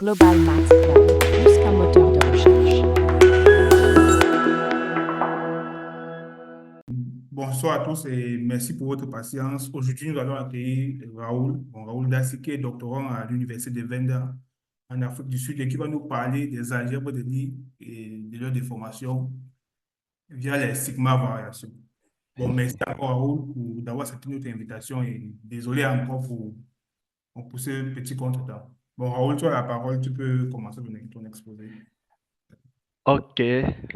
Global Max Club plus qu'un moteur de recherche. Bonsoir à tous et merci pour votre patience. Aujourd'hui, nous allons accueillir Raoul. Raoul Dassi, qui est doctorant à l'Université de Venda en Afrique du Sud et qui va nous parler des algèbres de Lie et de leur déformation via les sigma variations. Merci encore Raoul pour d'avoir accepté notre invitation et désolé encore pour ce petit contretemps. Raoul, tu as la parole, tu peux commencer ton exposé. Ok,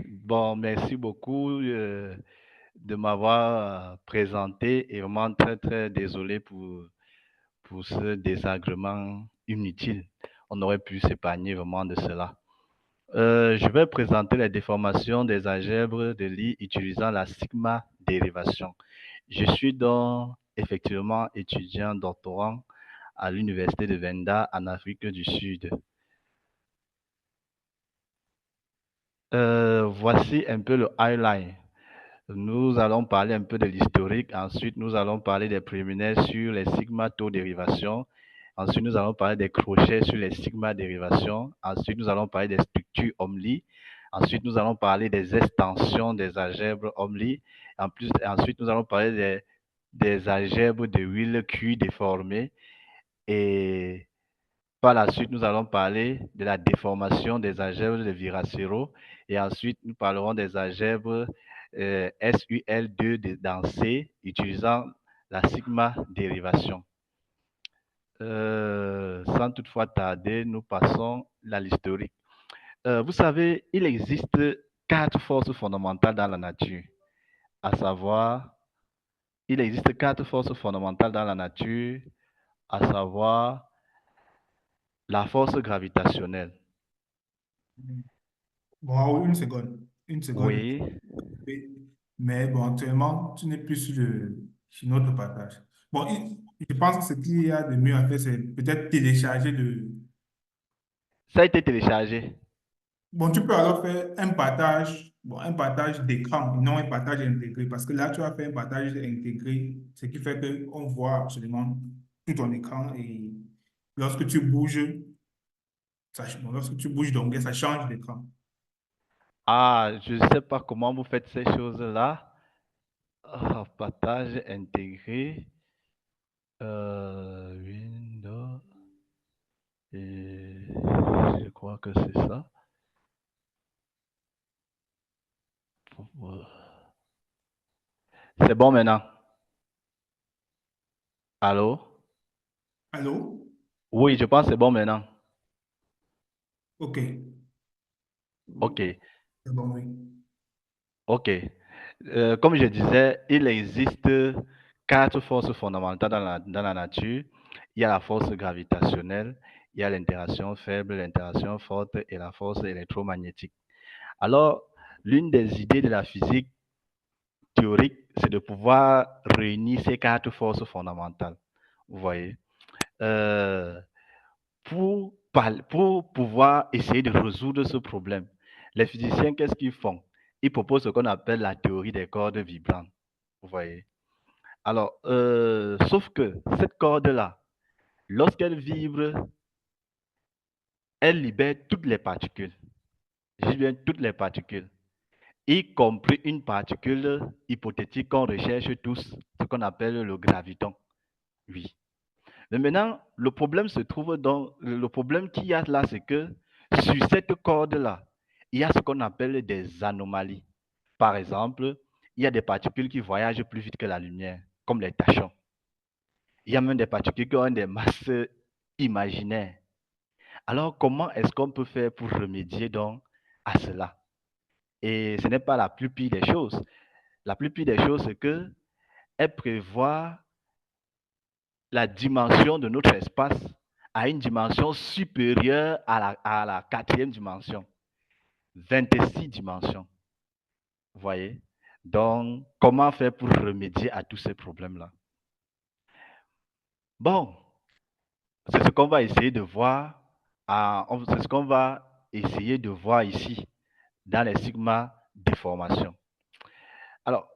bon, merci beaucoup de m'avoir présenté et vraiment très désolé pour ce désagrément inutile. On aurait pu s'épargner vraiment de cela. Je vais présenter les déformations des algèbres de Lie utilisant la sigma dérivation. Je suis donc effectivement étudiant doctorant à l'Université de Venda en Afrique du Sud. Voici un peu le highlight. Nous allons parler un peu de l'historique. Ensuite, nous allons parler des préliminaires sur les sigma-taux-dérivations. Ensuite, nous allons parler des crochets sur les sigma-dérivations. Ensuite, nous allons parler des structures Omli. Ensuite, nous allons parler des extensions des algèbres Omli. Ensuite, nous allons parler des algèbres de Wheeler-Q déformées. Et par la suite, nous allons parler de la déformation des algèbres de Viracero. Et ensuite, nous parlerons des algèbres SUL2 dans C, utilisant la sigma dérivation. Sans toutefois tarder, nous passons à l'historique. Vous savez, il existe 4 forces fondamentales dans la nature, à savoir, il existe 4 forces fondamentales dans la nature, à savoir la force gravitationnelle. Raoul, une seconde. Une seconde. Oui. Mais actuellement, tu n'es plus sur notre partage. Je pense que ce qu'il y a de mieux à faire, c'est peut-être télécharger le. Ça a été téléchargé. Tu peux alors faire un partage d'écran, non un partage intégré, parce que là, tu as fait un partage intégré, ce qui fait qu'on voit absolument tout ton écran et lorsque tu bouges, lorsque tu bouges d'onglet, ça change d'écran. Ah, je ne sais pas comment vous faites ces choses-là. Partage intégré. Windows. Et je crois que c'est ça. C'est bon maintenant. Allô? Allô? Oui, je pense que c'est bon maintenant. OK. OK. C'est bon, oui. OK. Comme je disais, il existe 4 forces fondamentales dans la nature. Il y a la force gravitationnelle, il y a l'interaction faible, l'interaction forte et la force électromagnétique. Alors, l'une des idées de la physique théorique, c'est de pouvoir réunir ces 4 forces fondamentales. Vous voyez? Pour pouvoir essayer de résoudre ce problème, les physiciens, qu'est-ce qu'ils font? Ils proposent ce qu'on appelle la théorie des cordes vibrantes. Vous voyez? Alors, sauf que cette corde-là, lorsqu'elle vibre, elle libère toutes les particules. Je dis bien toutes les particules, y compris une particule hypothétique qu'on recherche tous, ce qu'on appelle le graviton. Oui. Mais maintenant, le problème se trouve dans le problème qu'il y a là, c'est que sur cette corde-là, il y a ce qu'on appelle des anomalies. Par exemple, il y a des particules qui voyagent plus vite que la lumière, comme les tachons. Il y a même des particules qui ont des masses imaginaires. Alors, comment est-ce qu'on peut faire pour remédier donc à cela? Et ce n'est pas la plus pire des choses. La plus pire des choses, c'est qu'elle prévoit la dimension de notre espace à une dimension supérieure à la 4e dimension, 26 dimensions. Vous voyez? Donc, comment faire pour remédier à tous ces problèmes-là? Bon, c'est ce qu'on va essayer de voir, c'est ce qu'on va essayer de voir ici, dans les sigma déformations. Alors,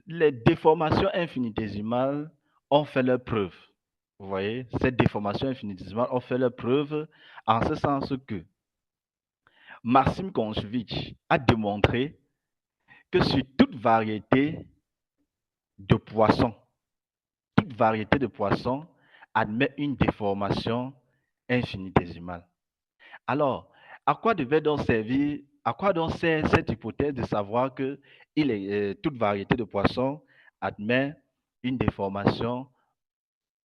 les déformations infinitésimales ont fait leur preuve. Vous voyez, cette déformation infinitésimale ont fait leur preuve en ce sens que Maxime Konchevitch a démontré que sur toute variété de poissons, toute variété de poissons admet une déformation infinitésimale. Alors, à quoi devait donc servir, à quoi donc sert cette hypothèse de savoir que toute variété de poissons admet une déformation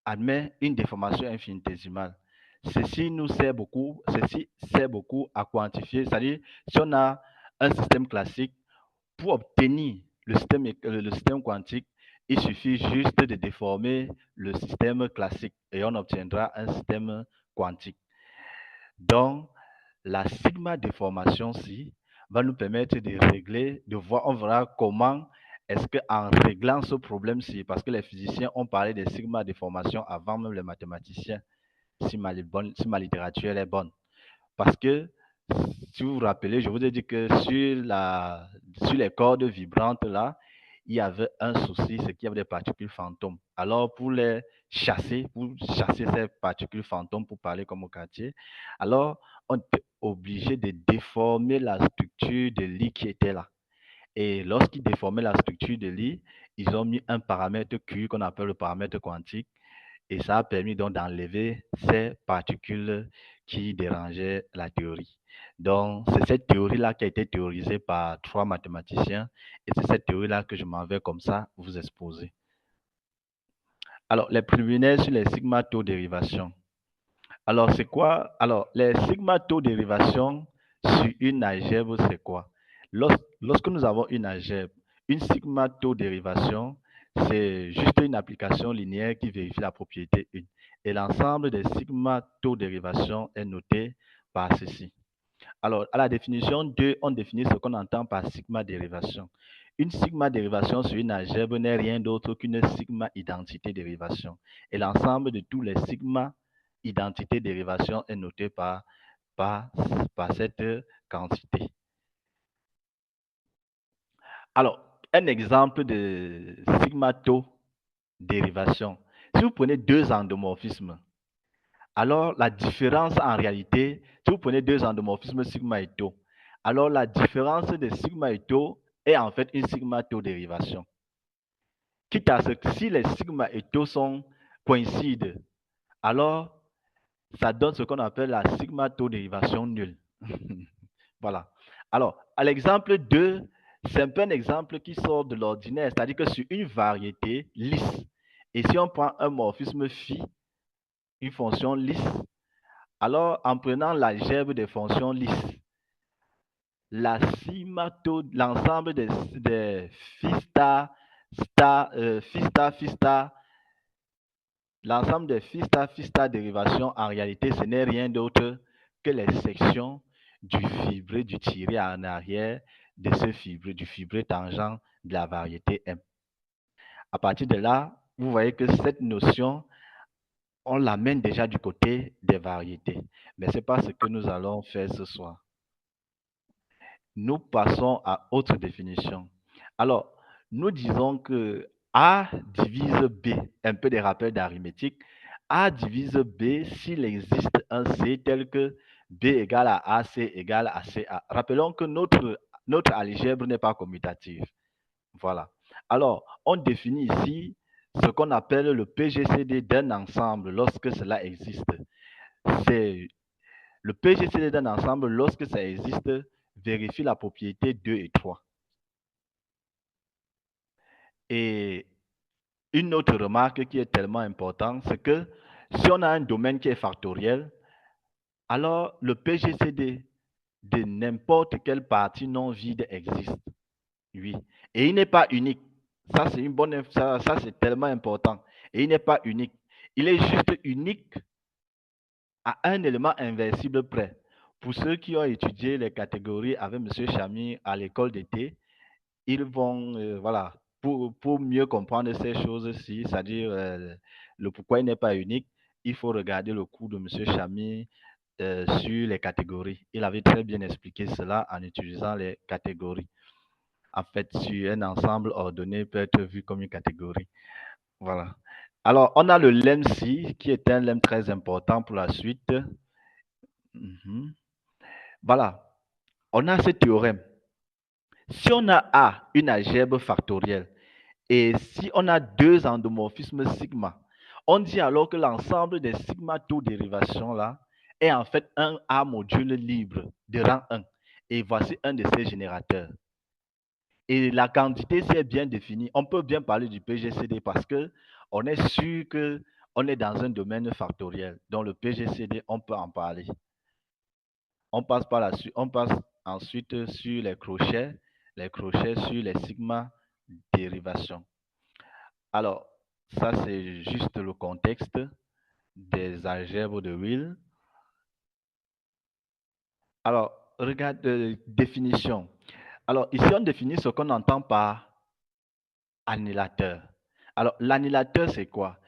infinitésimale? Ceci sert beaucoup à quantifier, c'est-à-dire si on a un système classique, pour obtenir le système quantique, il suffit juste de déformer le système classique et on obtiendra un système quantique. Donc, la sigma déformation-ci va nous permettre de régler, on verra comment est-ce qu'en réglant ce problème-ci, parce que les physiciens ont parlé des sigma déformations avant même les mathématiciens, si ma littérature est bonne. Parce que, si vous vous rappelez, je vous ai dit que sur les cordes vibrantes, là, il y avait un souci, c'est qu'il y avait des particules fantômes. Alors, pour chasser ces particules fantômes, pour parler comme au quartier, alors, on était obligé de déformer la structure de lit qui était là. Et lorsqu'ils déformaient la structure de lit, ils ont mis un paramètre Q qu'on appelle le paramètre quantique. Et ça a permis donc d'enlever ces particules qui dérangeaient la théorie. Donc, c'est cette théorie-là qui a été théorisée par 3 mathématiciens et c'est cette théorie-là que je m'en vais comme ça vous exposer. Alors, les préliminaires sur les sigma-taux-dérivations. Alors, c'est quoi? Alors, les sigma-taux-dérivations sur une algèbre, c'est quoi? Lorsque nous avons une algèbre, une sigma-taux-dérivation, c'est juste une application linéaire qui vérifie la propriété 1. Et l'ensemble des sigma-taux-dérivations est noté par ceci. Alors, à la définition 2, on définit ce qu'on entend par sigma-dérivation. Une sigma-dérivation sur une algèbre n'est rien d'autre qu'une sigma-identité-dérivation. Et l'ensemble de tous les sigma-identité-dérivation est noté par cette quantité. Alors, un exemple de sigma-taux-dérivation. Si vous prenez 2 endomorphismes, alors la différence en réalité, si vous prenez 2 endomorphismes sigma et tau, alors la différence de sigma et tau est en fait une sigma-taux-dérivation. Quitte à ce que si les sigma et tau coïncident, alors ça donne ce qu'on appelle la sigma-taux-dérivation nulle. Voilà. Alors, à l'exemple 2, c'est un peu un exemple qui sort de l'ordinaire, c'est-à-dire que sur une variété lisse, et si on prend un morphisme phi, une fonction lisse, alors en prenant l'algèbre des fonctions lisses, l'ensemble des phi star, phi star, l'ensemble des phi star dérivations, en réalité, ce n'est rien d'autre que les sections du fibré, du tiré en arrière de ce fibré, du fibré tangent de la variété M. À partir de là, vous voyez que cette notion, on l'amène déjà du côté des variétés. Mais ce n'est pas ce que nous allons faire ce soir. Nous passons à autre définition. Alors, nous disons que A divise B, un peu des rappels d'arithmétique. A divise B s'il existe un C tel que B égale à AC égale à CA. Rappelons que notre algèbre n'est pas commutative. Voilà. Alors, on définit ici ce qu'on appelle le PGCD d'un ensemble lorsque cela existe. C'est le PGCD d'un ensemble lorsque ça existe, vérifie la propriété 2 et 3. Et une autre remarque qui est tellement importante, c'est que si on a un domaine qui est factoriel, alors le PGCD de n'importe quelle partie non vide existe. Oui. Et il n'est pas unique. Ça, c'est ça c'est tellement important. Et il n'est pas unique. Il est juste unique à un élément inversible près. Pour ceux qui ont étudié les catégories avec M. Chamy à l'école d'été, ils vont, voilà, pour mieux comprendre ces choses-ci, c'est-à-dire le pourquoi il n'est pas unique, il faut regarder le cours de M. Chamy sur les catégories. Il avait très bien expliqué cela en utilisant les catégories. En fait, sur un ensemble ordonné peut être vu comme une catégorie. Voilà. Alors, on a le lemme ci, qui est un lemme très important pour la suite. Voilà. On a ce théorème. Si on a A, une algèbre factorielle, et si on a deux endomorphismes sigma, on dit alors que l'ensemble des sigma taux dérivation là est en fait un A module libre de rang 1. Et voici un de ses générateurs. Et la quantité, si est bien définie, on peut bien parler du PGCD parce que on est sûr que on est dans un domaine factoriel. Dans le PGCD, on peut en parler. On passe par la suite, on passe ensuite sur les crochets sur les sigma dérivations. Alors, ça c'est juste le contexte des algèbres de Will. Alors, regarde, définition. Alors, ici, on définit ce qu'on entend par annulateur. Alors, l'annulateur, c'est quoi?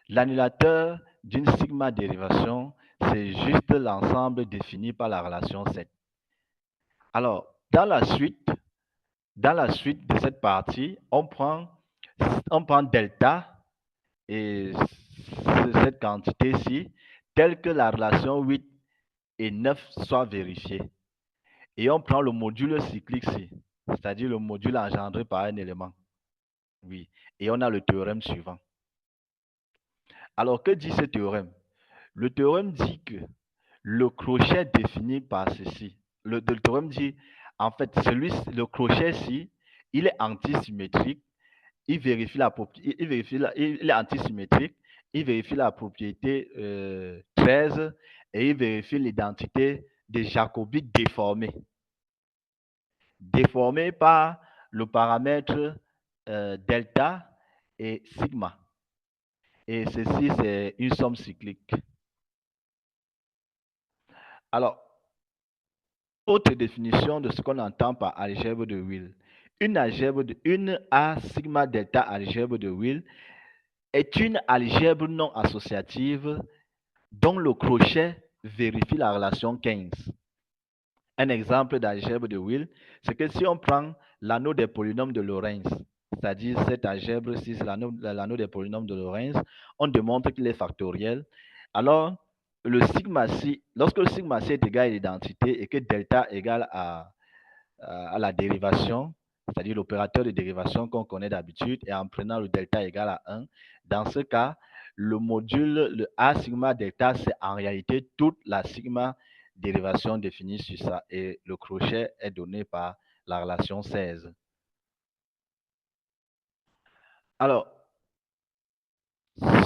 L'annulateur d'une sigma dérivation, c'est juste l'ensemble défini par la relation 7. Alors, dans la suite de cette partie, on prend delta et cette quantité-ci, telle que la relation 8 et 9 soit vérifiée. Et on prend le module cyclique-ci, c'est-à-dire le module engendré par un élément. Oui. Et on a le théorème suivant. Alors, que dit ce théorème? Le théorème dit que le crochet défini par ceci. Le théorème dit, en fait, le crochet-ci, il est antisymétrique. Il vérifie la propriété, il est antisymétrique. Il vérifie la propriété 13 et il vérifie l'identité des jacobites déformées. Déformées par le paramètre delta et sigma. Et ceci, c'est une somme cyclique. Alors, autre définition de ce qu'on entend par algèbre de Will. Une A sigma delta algèbre de Will est une algèbre non associative dont le crochet vérifie la relation 15. Un exemple d'algèbre de Will, c'est que si on prend l'anneau des polynômes de Lorentz, c'est-à-dire cette algèbre-ci, c'est l'anneau des polynômes de Lorentz, on démontre qu'il est factoriel. Alors, le sigma ci, lorsque le sigma ci est égal à l'identité et que delta est égal à la dérivation, c'est-à-dire l'opérateur de dérivation qu'on connaît d'habitude, et en prenant le delta égal à 1, dans ce cas, le module, le A sigma delta, c'est en réalité toute la sigma dérivation définie sur ça, et le crochet est donné par la relation 16. Alors,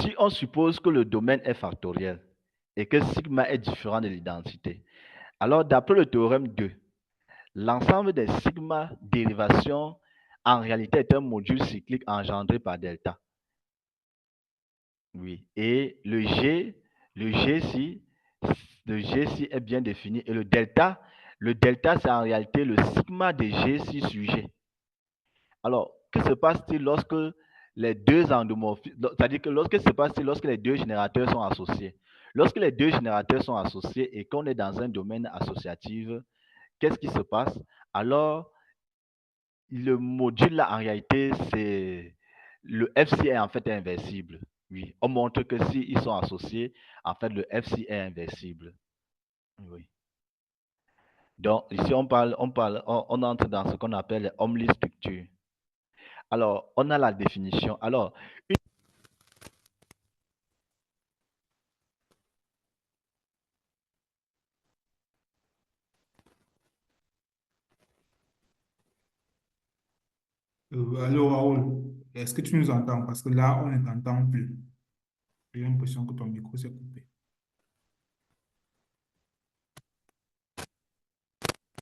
si on suppose que le domaine est factoriel et que sigma est différent de l'identité, alors d'après le théorème 2, l'ensemble des sigma dérivations en réalité est un module cyclique engendré par delta. Oui. Et le G ici est bien défini. Et le delta c'est en réalité le sigma de G ici sur G. Alors, que se passe-t-il lorsque les deux endomorphismes, c'est-à-dire que lorsque les deux générateurs sont associés? Lorsque les deux générateurs sont associés et qu'on est dans un domaine associatif, qu'est-ce qui se passe? Alors, le module là, en réalité, c'est le FC est en fait inversible. Oui, on montre que s'ils sont associés, en fait, le FC est inversible. Oui. Donc, ici, on entre dans ce qu'on appelle les Homely structures. Alors, on a la définition. Alors, Allô, Raoul, est-ce que tu nous entends? Parce que là, on ne t'entend plus. J'ai l'impression que ton micro s'est coupé.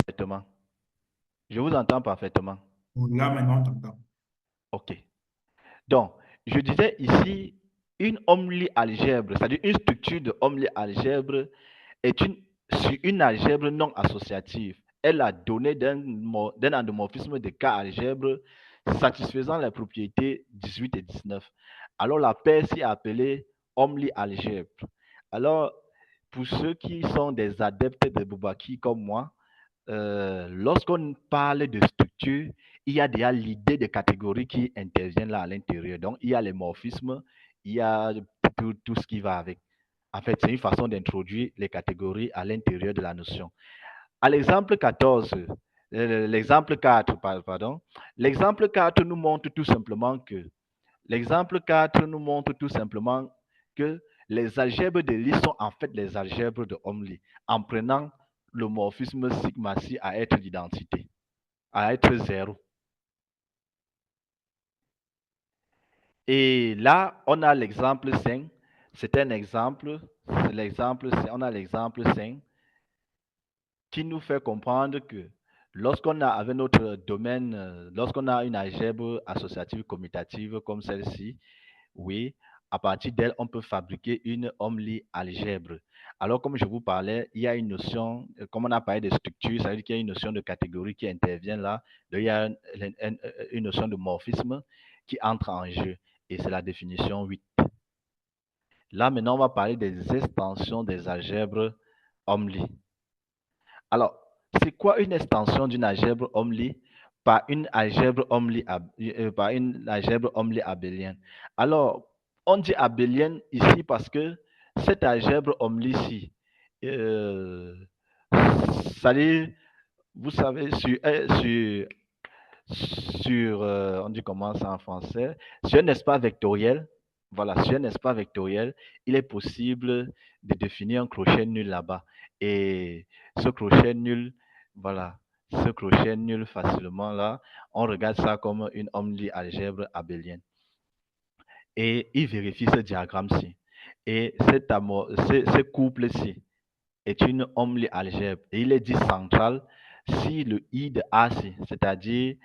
parfaitement. Je vous entends parfaitement. Là, maintenant, on t'entend. OK. Donc, je disais ici, une Homely algèbre, c'est-à-dire une structure de Homely algèbre est une algèbre non associative. Elle a donné d'un endomorphisme de K algèbre satisfaisant les propriétés 18 et 19. Alors, la paire est appelée Homely algèbre. Alors, pour ceux qui sont des adeptes de Bourbaki comme moi, lorsqu'on parle de structure, il y a déjà l'idée de catégories qui interviennent là à l'intérieur. Donc, il y a les morphismes, il y a tout ce qui va avec. En fait, c'est une façon d'introduire les catégories à l'intérieur de la notion. À l'exemple 14, l'exemple 4, pardon, l'exemple 4 nous montre tout simplement que l'exemple 4 nous montre tout simplement que les algèbres de Lie sont en fait les algèbres de Homely, en prenant le morphisme sigma si à être l'identité, à être 0. Et là, on a l'exemple 5. C'est un exemple, on a l'exemple 5 qui nous fait comprendre que lorsqu'on a avec notre domaine, lorsqu'on a une algèbre associative commutative comme celle-ci, oui, à partir d'elle, on peut fabriquer une Homely algèbre. Alors, comme je vous parlais, il y a une notion, comme on a parlé de structure, ça veut dire qu'il y a une notion de catégorie qui intervient là. Donc, il y a une notion de morphisme qui entre en jeu. Et c'est la définition 8. Là, maintenant, on va parler des extensions des algèbres Homely. Alors, c'est quoi une extension d'une algèbre Homely par une algèbre Homely, abélienne? Alors, on dit abélienne ici parce que cette algèbre Homely-ci, ça dit, vous savez, on dit comment ça en français, sur un espace vectoriel, voilà, sur un espace vectoriel, il est possible de définir un crochet nul là-bas. Et ce crochet nul, voilà, ce crochet nul facilement là, on regarde ça comme une Homely algèbre abélienne. Et il vérifie ce diagramme-ci. Et ce couple-ci est une Homely algèbre. Et il est dit central si le I de AC, c'est-à-dire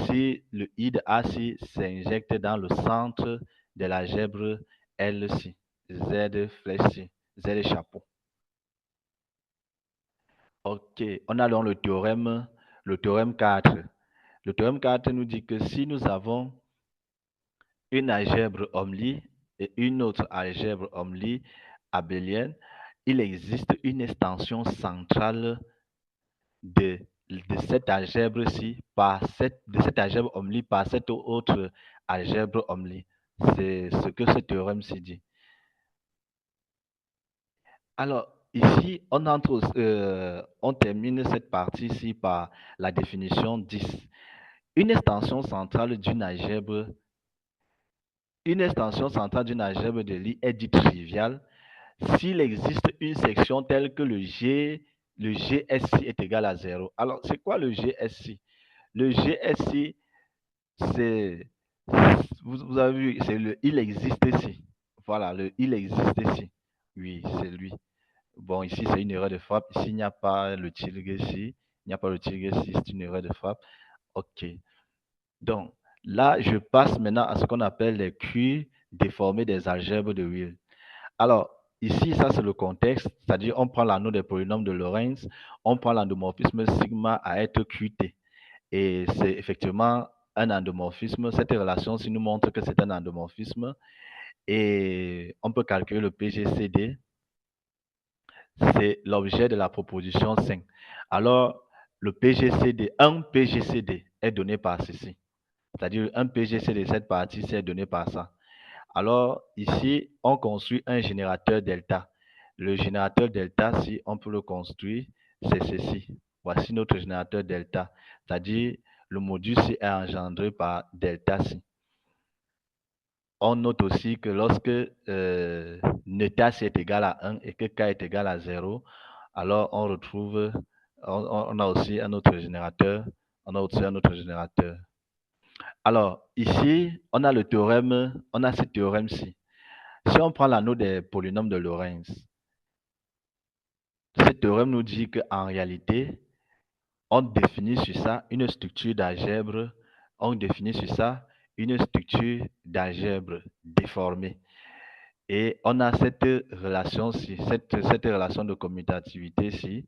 si le I de AC s'injecte dans le centre de l'algèbre LC, Z flèche C, Z chapeau. Ok, on a donc le théorème 4. Le théorème 4 nous dit que si nous avons une algèbre Homely et une autre algèbre Homely abélienne, il existe une extension centrale de cette algèbre-ci de cette algèbre Homely par cette autre algèbre Homely. C'est ce que ce théorème-ci dit. Alors, ici, on termine cette partie-ci par la définition 10. Une extension centrale d'une algèbre de Lie est dite triviale s'il existe une section telle que le GSI est égal à 0. Alors, c'est quoi le GSI? Le GSI, c'est, vous avez vu, c'est le il existe ici. Voilà, le il existe ici. Oui, c'est lui. Bon, ici, c'est une erreur de frappe. Ici, il n'y a pas le tilde ici. Il n'y a pas le tilde ici, c'est une erreur de frappe. OK. Donc, là, je passe maintenant à ce qu'on appelle les QI déformés des algèbres de Weyl. Alors, ici, ça, c'est le contexte. C'est-à-dire, on prend l'anneau des polynômes de Lorentz, on prend l'endomorphisme sigma à être QT. Et c'est effectivement un endomorphisme. Cette relation-ci nous montre que c'est un endomorphisme. Et on peut calculer le PGCD. C'est l'objet de la proposition 5. Alors, le PGCD, un PGCD est donné par ceci. C'est-à-dire, un PGCD, cette partie, c'est donné par ça. Alors, ici, on construit un générateur delta. Le générateur delta, si on peut le construire, c'est ceci. Voici notre générateur delta. C'est-à-dire, le module C est engendré par delta C. On note aussi que lorsque neta C est égal à 1 et que K est égal à 0, alors on retrouve, on a aussi un autre générateur. Alors, ici, on a le théorème, on a ce théorème-ci. Si on prend l'anneau des polynômes de Lorentz, ce théorème nous dit qu'en réalité, on définit sur ça une structure d'algèbre, déformée. Et on a cette relation-ci, cette relation de commutativité-ci,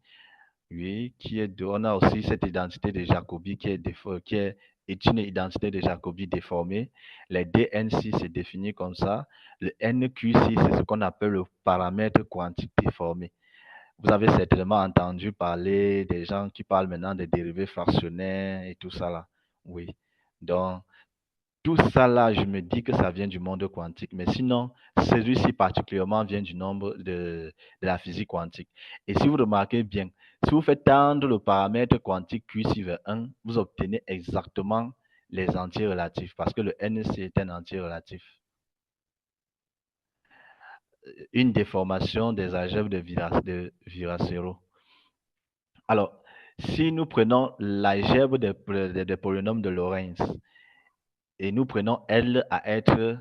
oui, on a aussi cette identité de Jacobi qui est une identité de Jacobi déformée. Les DN6 c'est défini comme ça. Le NQ6, c'est ce qu'on appelle le paramètre quantique déformé. Vous avez certainement entendu parler des gens qui parlent maintenant des dérivés fractionnaires et tout ça là. Oui. Donc, tout ça là, je me dis que ça vient du monde quantique, mais sinon, celui-ci particulièrement vient du nombre de la physique quantique. Et si vous remarquez bien, si vous faites tendre le paramètre quantique QC vers 1, vous obtenez exactement les entiers relatifs, parce que le NC est un entier relatif. Une déformation des algèbres de Virasoro. Alors, si nous prenons l'algèbre des polynômes de Lorentz, et nous prenons L à être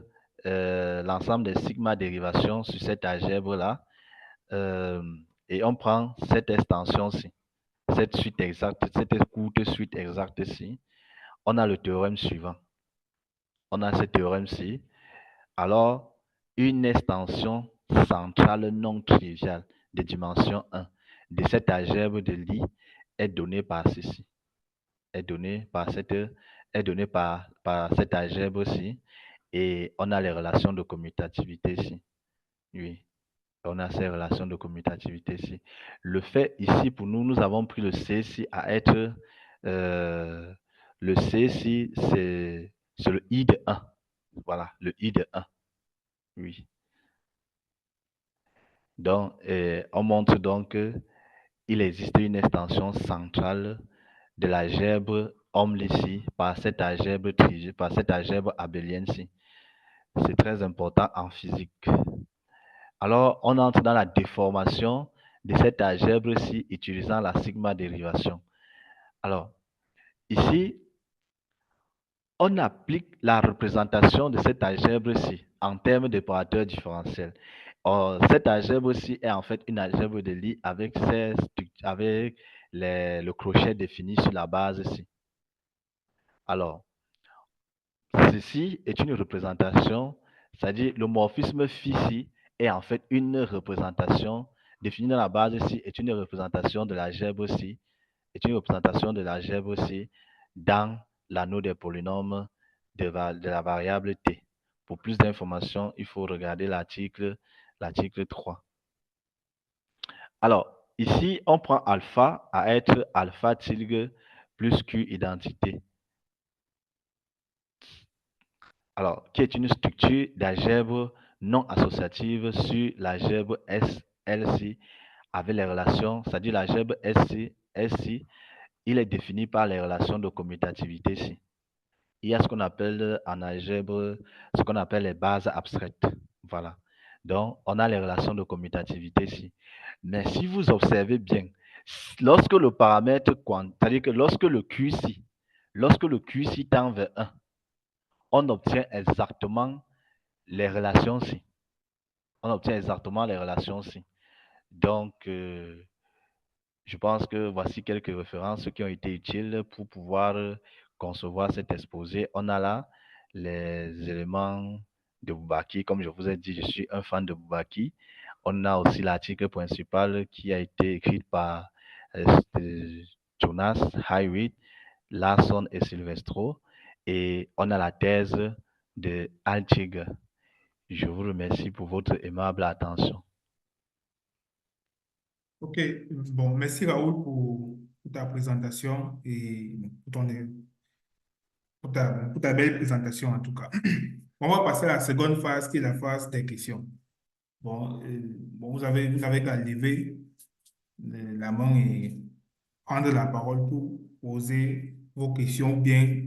l'ensemble des sigma dérivations sur cette algèbre-là, et on prend cette extension-ci, cette suite exacte, cette courte suite exacte-ci, on a le théorème suivant. On a ce théorème-ci. Alors, une extension centrale non triviale de dimension 1 de cette algèbre de Lie est donnée par ceci. Est donnée par cette algèbre-ci. Et on a les relations de commutativité ici. Oui, on a ces relations de commutativité ici. Le fait ici, pour nous, nous avons pris le C ici à être... le C ici, c'est le I de 1. Voilà, le I de 1. Oui. Donc, on montre donc qu'il existe une extension centrale de l'algèbre Omle-ci par cette algèbre abélienne-ci. C'est très important en physique. Alors, on entre dans la déformation de cette algèbre-ci utilisant la sigma dérivation. Alors, ici, on applique la représentation de cette algèbre-ci en termes d'opérateurs différentiels. Cette algèbre-ci est en fait une algèbre de Lie avec le crochet défini sur la base-ci. Alors, ceci est une représentation, c'est-à-dire le morphisme phi est en fait une représentation définie dans la base ici, est une représentation de l'algèbre-ci, dans l'anneau des polynômes de la variable t. Pour plus d'informations, il faut regarder l'article 3. Alors, ici, on prend alpha à être alpha tilde plus q identité. Alors, qui est une structure d'algèbre non associative sur l'algèbre SLC avec les relations, c'est-à-dire l'algèbre SC, il est défini par les relations de commutativité ici. Il y a ce qu'on appelle en algèbre, ce qu'on appelle les bases abstraites. Voilà. Donc, on a les relations de commutativité ici. Mais si vous observez bien, lorsque le paramètre c'est-à-dire que lorsque le QC tend vers 1, on obtient exactement les relations-ci. Donc, je pense que voici quelques références qui ont été utiles pour pouvoir concevoir cet exposé. On a là les éléments de Bourbaki. Comme je vous ai dit, je suis un fan de Bourbaki. On a aussi l'article principal qui a été écrit par Jonas Highway, Larson et Silvestro. Et on a la thèse de Altiger. Je vous remercie pour votre aimable attention. Ok, bon, merci Raoul pour ta présentation et pour ta belle présentation en tout cas. On va passer à la seconde phase qui est la phase des questions. Bon, vous avez qu'à lever la main et prendre la parole pour poser vos questions ou bien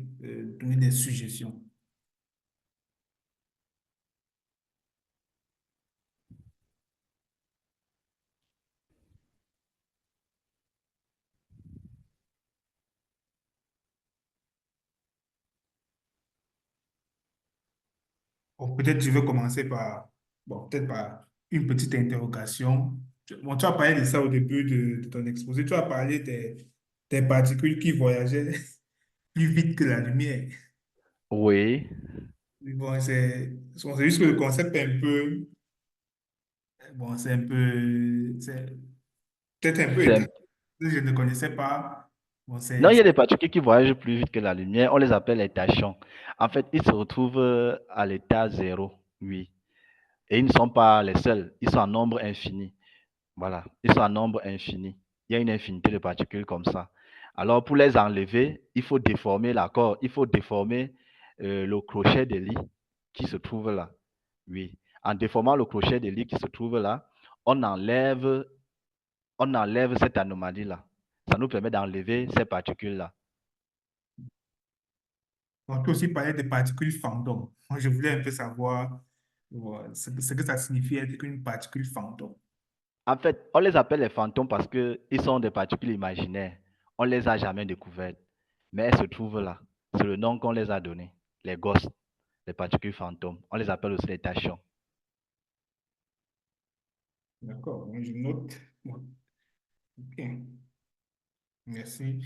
donner des suggestions. Bon, peut-être je vais commencer peut-être par une petite interrogation. Bon, tu as parlé de ça au début de ton exposé. Tu as parlé des particules qui voyageaient plus vite que la lumière. Oui, Bon, c'est juste que le concept est un peu, bon, c'est peut-être un peu c'est étrange. Je ne connaissais pas. Bon, non, il y a des particules qui voyagent plus vite que la lumière. On les appelle les tachons. En fait, ils se retrouvent à l'état zéro, oui. Et ils ne sont pas les seuls. Ils sont en nombre infini. Voilà, ils sont en nombre infini. Il y a une infinité de particules comme ça. Alors, pour les enlever, il faut déformer l'accord. Il faut déformer le crochet de lit qui se trouve là. Oui. En déformant le crochet de lit qui se trouve là, on enlève cette anomalie-là. Ça nous permet d'enlever ces particules-là. On peut aussi parler des particules fantômes. Moi, je voulais un peu savoir ce que ça signifie être une particule fantôme. En fait, on les appelle les fantômes parce qu'ils sont des particules imaginaires. On ne les a jamais découvertes, mais elles se trouvent là. C'est le nom qu'on les a donné, les ghosts, les particules fantômes. On les appelle aussi les tachons. D'accord, moi, je note. Bon, ok, merci.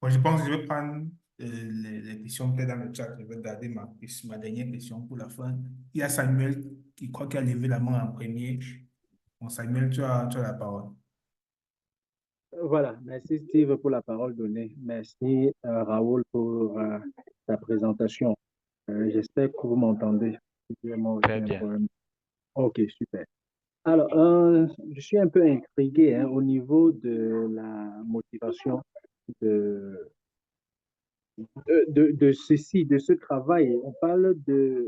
Bon, je pense que je vais prendre les questions peut-être dans le chat. Je vais garder ma dernière question pour la fin. Il y a Samuel qui croit qu'il a levé la main en premier. Bon, Samuel, tu as la parole. Voilà, merci Steve pour la parole donnée. Merci Raoul pour ta présentation. J'espère que vous m'entendez. Moi aussi Très un bien. problème. Ok, super. Alors, je suis un peu intrigué hein, au niveau de la motivation de, de ceci, de ce travail. On parle de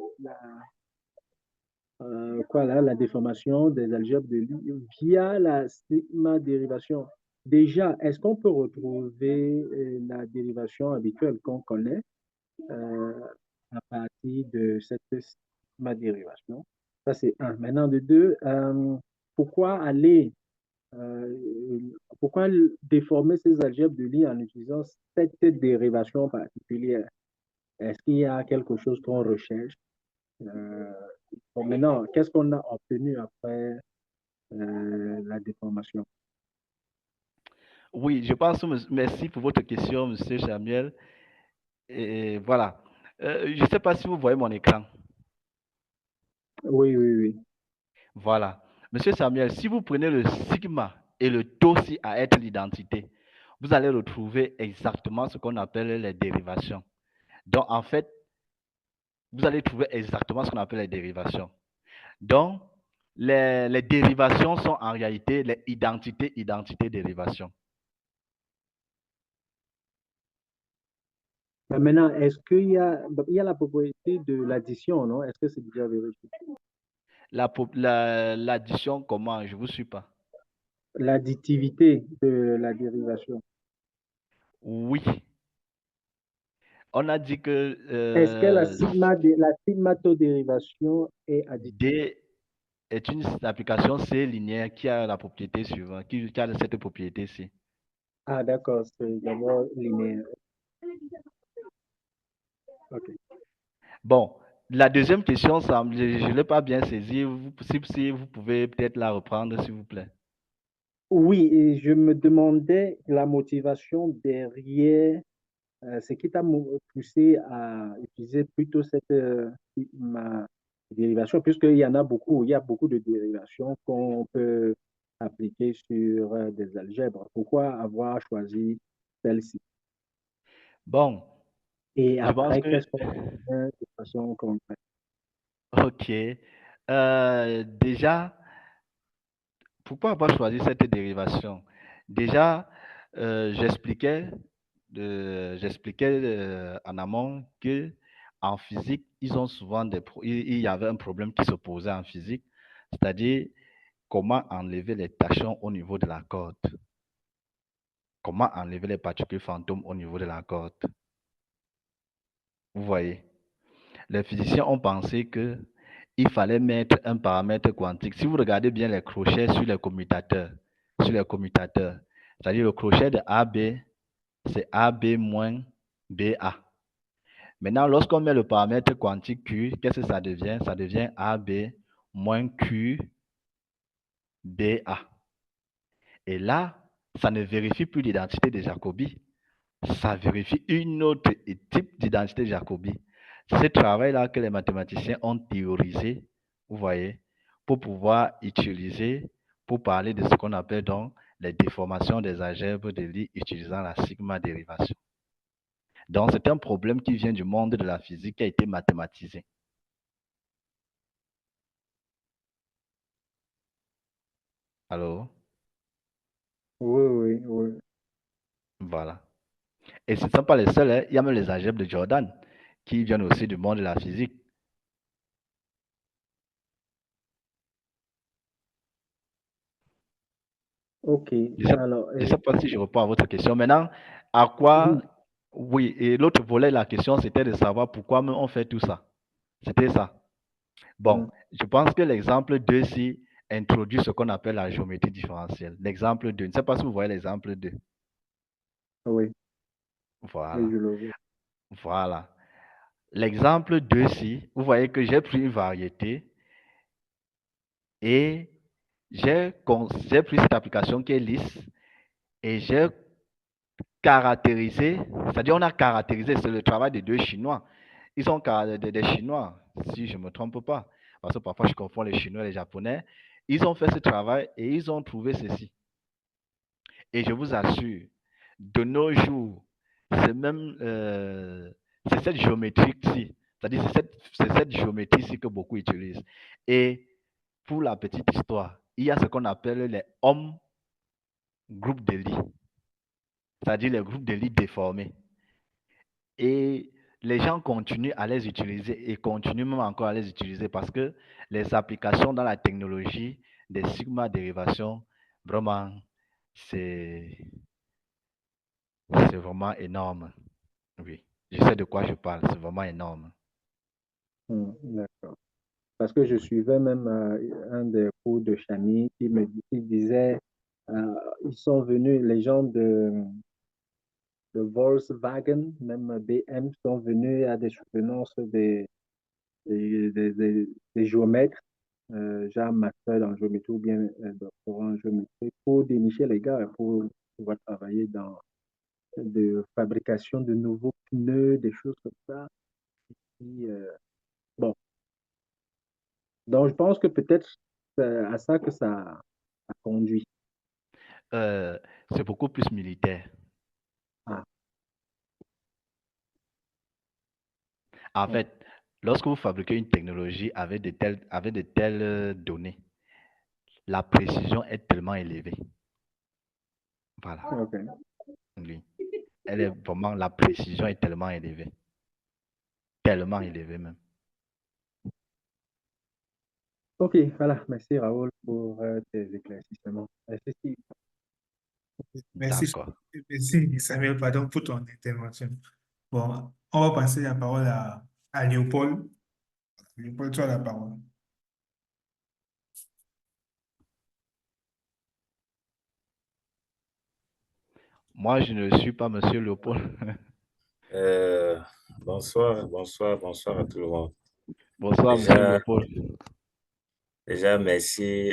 la déformation des algèbres de Lie via la sigma dérivation. Déjà, est-ce qu'on peut retrouver la dérivation habituelle qu'on connaît euh, à partir de cette sigma dérivation? Ça, c'est un. Maintenant, de deux, pourquoi aller, euh, pourquoi déformer ces algèbres de Lie en utilisant cette dérivation particulière? Est-ce qu'il y a quelque chose qu'on recherche? Euh, bon, maintenant, qu'est-ce qu'on a obtenu après la déformation? Oui, je pense, merci pour votre question, Monsieur Samuel. Et voilà. Je ne sais pas si vous voyez mon écran. Oui, oui, oui. Voilà. Monsieur Samuel, si vous prenez le sigma et le taux si à être l'identité, vous allez retrouver exactement ce qu'on appelle les dérivations. Donc, en fait, vous allez trouver exactement ce qu'on appelle les dérivations. Donc, les dérivations sont en réalité les identités, dérivations. Mais maintenant, est-ce il y a la propriété de l'addition, non? Est-ce que c'est déjà vérifié? L'addition, comment? Je ne vous suis pas. L'additivité de la dérivation. Oui. On a dit que Est-ce que la sigmatodérivation est additive? D est une application C linéaire qui a la propriété suivante, qui a cette propriété-ci. Ah, d'accord, c'est d'abord linéaire. OK. Bon, la deuxième question, je ne l'ai pas bien saisie. Si vous pouvez peut-être la reprendre, s'il vous plaît. Oui, et je me demandais la motivation derrière ce qui t'a poussé à utiliser plutôt cette dérivation, puisqu'il y en a beaucoup, il y a beaucoup de dérivations qu'on peut appliquer sur des algèbres. Pourquoi avoir choisi celle-ci? Bon, Et je pense après, que, qu'est-ce qu'on fait de façon concrète? ok. Déjà, pourquoi avoir choisi cette dérivation? Déjà, j'expliquais en amont que en physique, ils ont souvent il y avait un problème qui se posait en physique, c'est-à-dire comment enlever les tachons au niveau de la corde, comment enlever les particules fantômes au niveau de la corde. Vous voyez, les physiciens ont pensé que il fallait mettre un paramètre quantique. Si vous regardez bien les crochets sur les commutateurs, c'est-à-dire le crochet de AB, c'est AB moins BA. Maintenant, lorsqu'on met le paramètre quantique Q, qu'est-ce que ça devient? Ça devient AB moins Q BA. Et là, ça ne vérifie plus l'identité de Jacobi. Ça vérifie une autre type d'identité de Jacobi. C'est ce travail-là que les mathématiciens ont théorisé, vous voyez, pour pouvoir utiliser, pour parler de ce qu'on appelle donc les déformations des algèbres de Lie utilisant la sigma dérivation. Donc, c'est un problème qui vient du monde de la physique qui a été mathématisé. Allô? Oui, oui, oui. Voilà. Et ce ne sont pas les seuls, hein. Il y a même les algèbres de Jordan qui viennent aussi du monde de la physique. Ok, Je sais, alors, je sais pas si je réponds à votre question. Maintenant, à quoi... oui, Oui, et l'autre volet de la question, c'était de savoir pourquoi on fait tout ça. C'était ça. Bon, je pense que l'exemple 2 ci introduit ce qu'on appelle la géométrie différentielle. L'exemple 2, je ne sais pas si vous voyez l'exemple 2. oui, Voilà, oui, je le vois. voilà. L'exemple 2 ci, vous voyez que j'ai pris une variété et j'ai pris cette application qui est lisse et j'ai caractérisé, c'est-à-dire on a caractérisé, c'est le travail des deux Chinois. Ils sont des Chinois, si je ne me trompe pas, parce que parfois je confonds les Chinois et les Japonais. Ils ont fait ce travail et ils ont trouvé ceci. Et je vous assure, de nos jours, c'est même c'est cette géométrie-ci, c'est-à-dire c'est cette géométrie-ci que beaucoup utilisent. Et pour la petite histoire, il y a ce qu'on appelle les hommes groupes de Lie, c'est-à-dire les groupes de Lie déformés. Et les gens continuent à les utiliser et continuent même encore à les utiliser parce que les applications dans la technologie des sigma dérivations, vraiment, c'est vraiment énorme. Oui, je sais de quoi je parle, c'est vraiment énorme. D'accord. Parce que je suivais même un des cours de Chani qui disait, ils sont venus, les gens de Volkswagen, même BM, sont venus à des soutenances des géomètres, genre master en géométrie ou bien doctorant en géométrie, pour dénicher les gars, pour pouvoir travailler dans de fabrication de nouveaux pneus, des choses comme ça. Puis, bon, donc je pense que peut-être c'est à ça que ça conduit. Euh, c'est beaucoup plus militaire. Ah, En ouais. fait, lorsque vous fabriquez une technologie avec de telles données, la précision est tellement élevée. Voilà. Ok. Oui. Elle est vraiment, la précision est tellement élevée. Tellement élevée même. Ok, voilà. Merci Raoul pour tes éclaircissements. Merci, Steve. Merci, D'accord. merci Samuel, pardon, pour ton intervention. Bon, on va passer la parole à Léopold. Léopold, tu as la parole. Moi, je ne suis pas Monsieur Leopold. Euh, bonsoir à tout le monde. Bonsoir, Monsieur Déjà, Leopold. merci,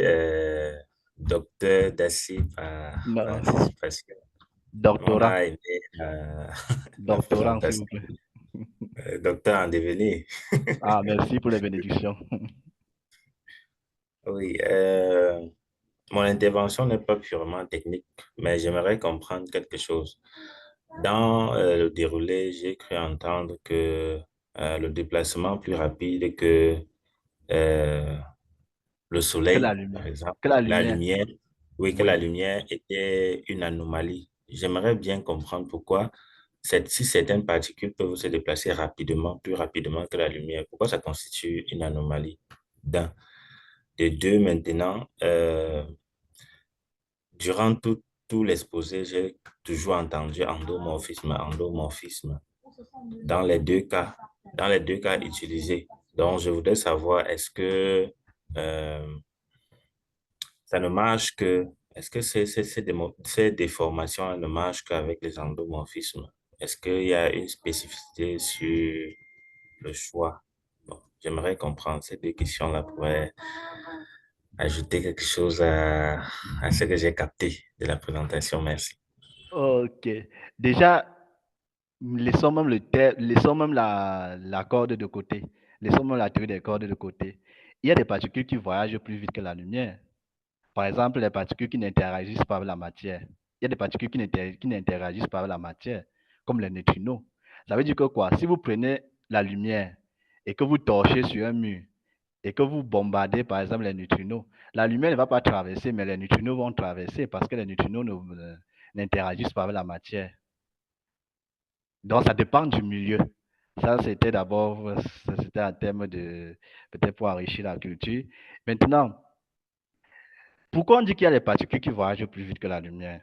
docteur Dassi, par Non, participation. On doctorant. a aimé la Doctorant, s'il présentation. vous plaît. Docteur en devenir. Ah, merci pour les bénédictions. Oui, mon intervention n'est pas purement technique, mais j'aimerais comprendre quelque chose. Dans le déroulé, j'ai cru entendre que le déplacement plus rapide que euh, le Que la soleil, par lumière. exemple, Que la la lumière. lumière, oui, que la Oui. lumière était une anomalie. J'aimerais bien comprendre pourquoi, si certaines particules peuvent se déplacer rapidement, plus rapidement que la lumière, pourquoi ça constitue une anomalie? D'un. De deux, maintenant, durant tout l'exposé, j'ai toujours entendu endomorphisme, endomorphisme, dans les deux cas, dans les deux cas utilisés. Donc, je voudrais savoir, est-ce que euh, ça ne marche que, est-ce que ces déformations ne marchent qu'avec les endomorphismes? Est-ce qu'il y a une spécificité sur le choix? Bon, j'aimerais comprendre ces deux questions-là pourraient ajouter quelque chose à ce que j'ai capté de la présentation. Merci. Ok. Déjà, laissons même la corde de côté. Laissons même la théorie des cordes de côté. Il y a des particules qui voyagent plus vite que la lumière. Par exemple, les particules qui n'interagissent pas avec la matière. Il y a des particules qui n'interagissent pas avec la matière, comme les neutrinos. Ça veut dire que quoi? Si vous prenez la lumière et que vous torchez sur un mur et que vous bombardez, par exemple, les neutrinos, la lumière ne va pas traverser, mais les neutrinos vont traverser parce que les neutrinos n'interagissent pas avec la matière. Donc, ça dépend du milieu. Ça, c'était d'abord, c'était un thème de, peut-être pour enrichir la culture. Maintenant, pourquoi on dit qu'il y a des particules qui voyagent plus vite que la lumière?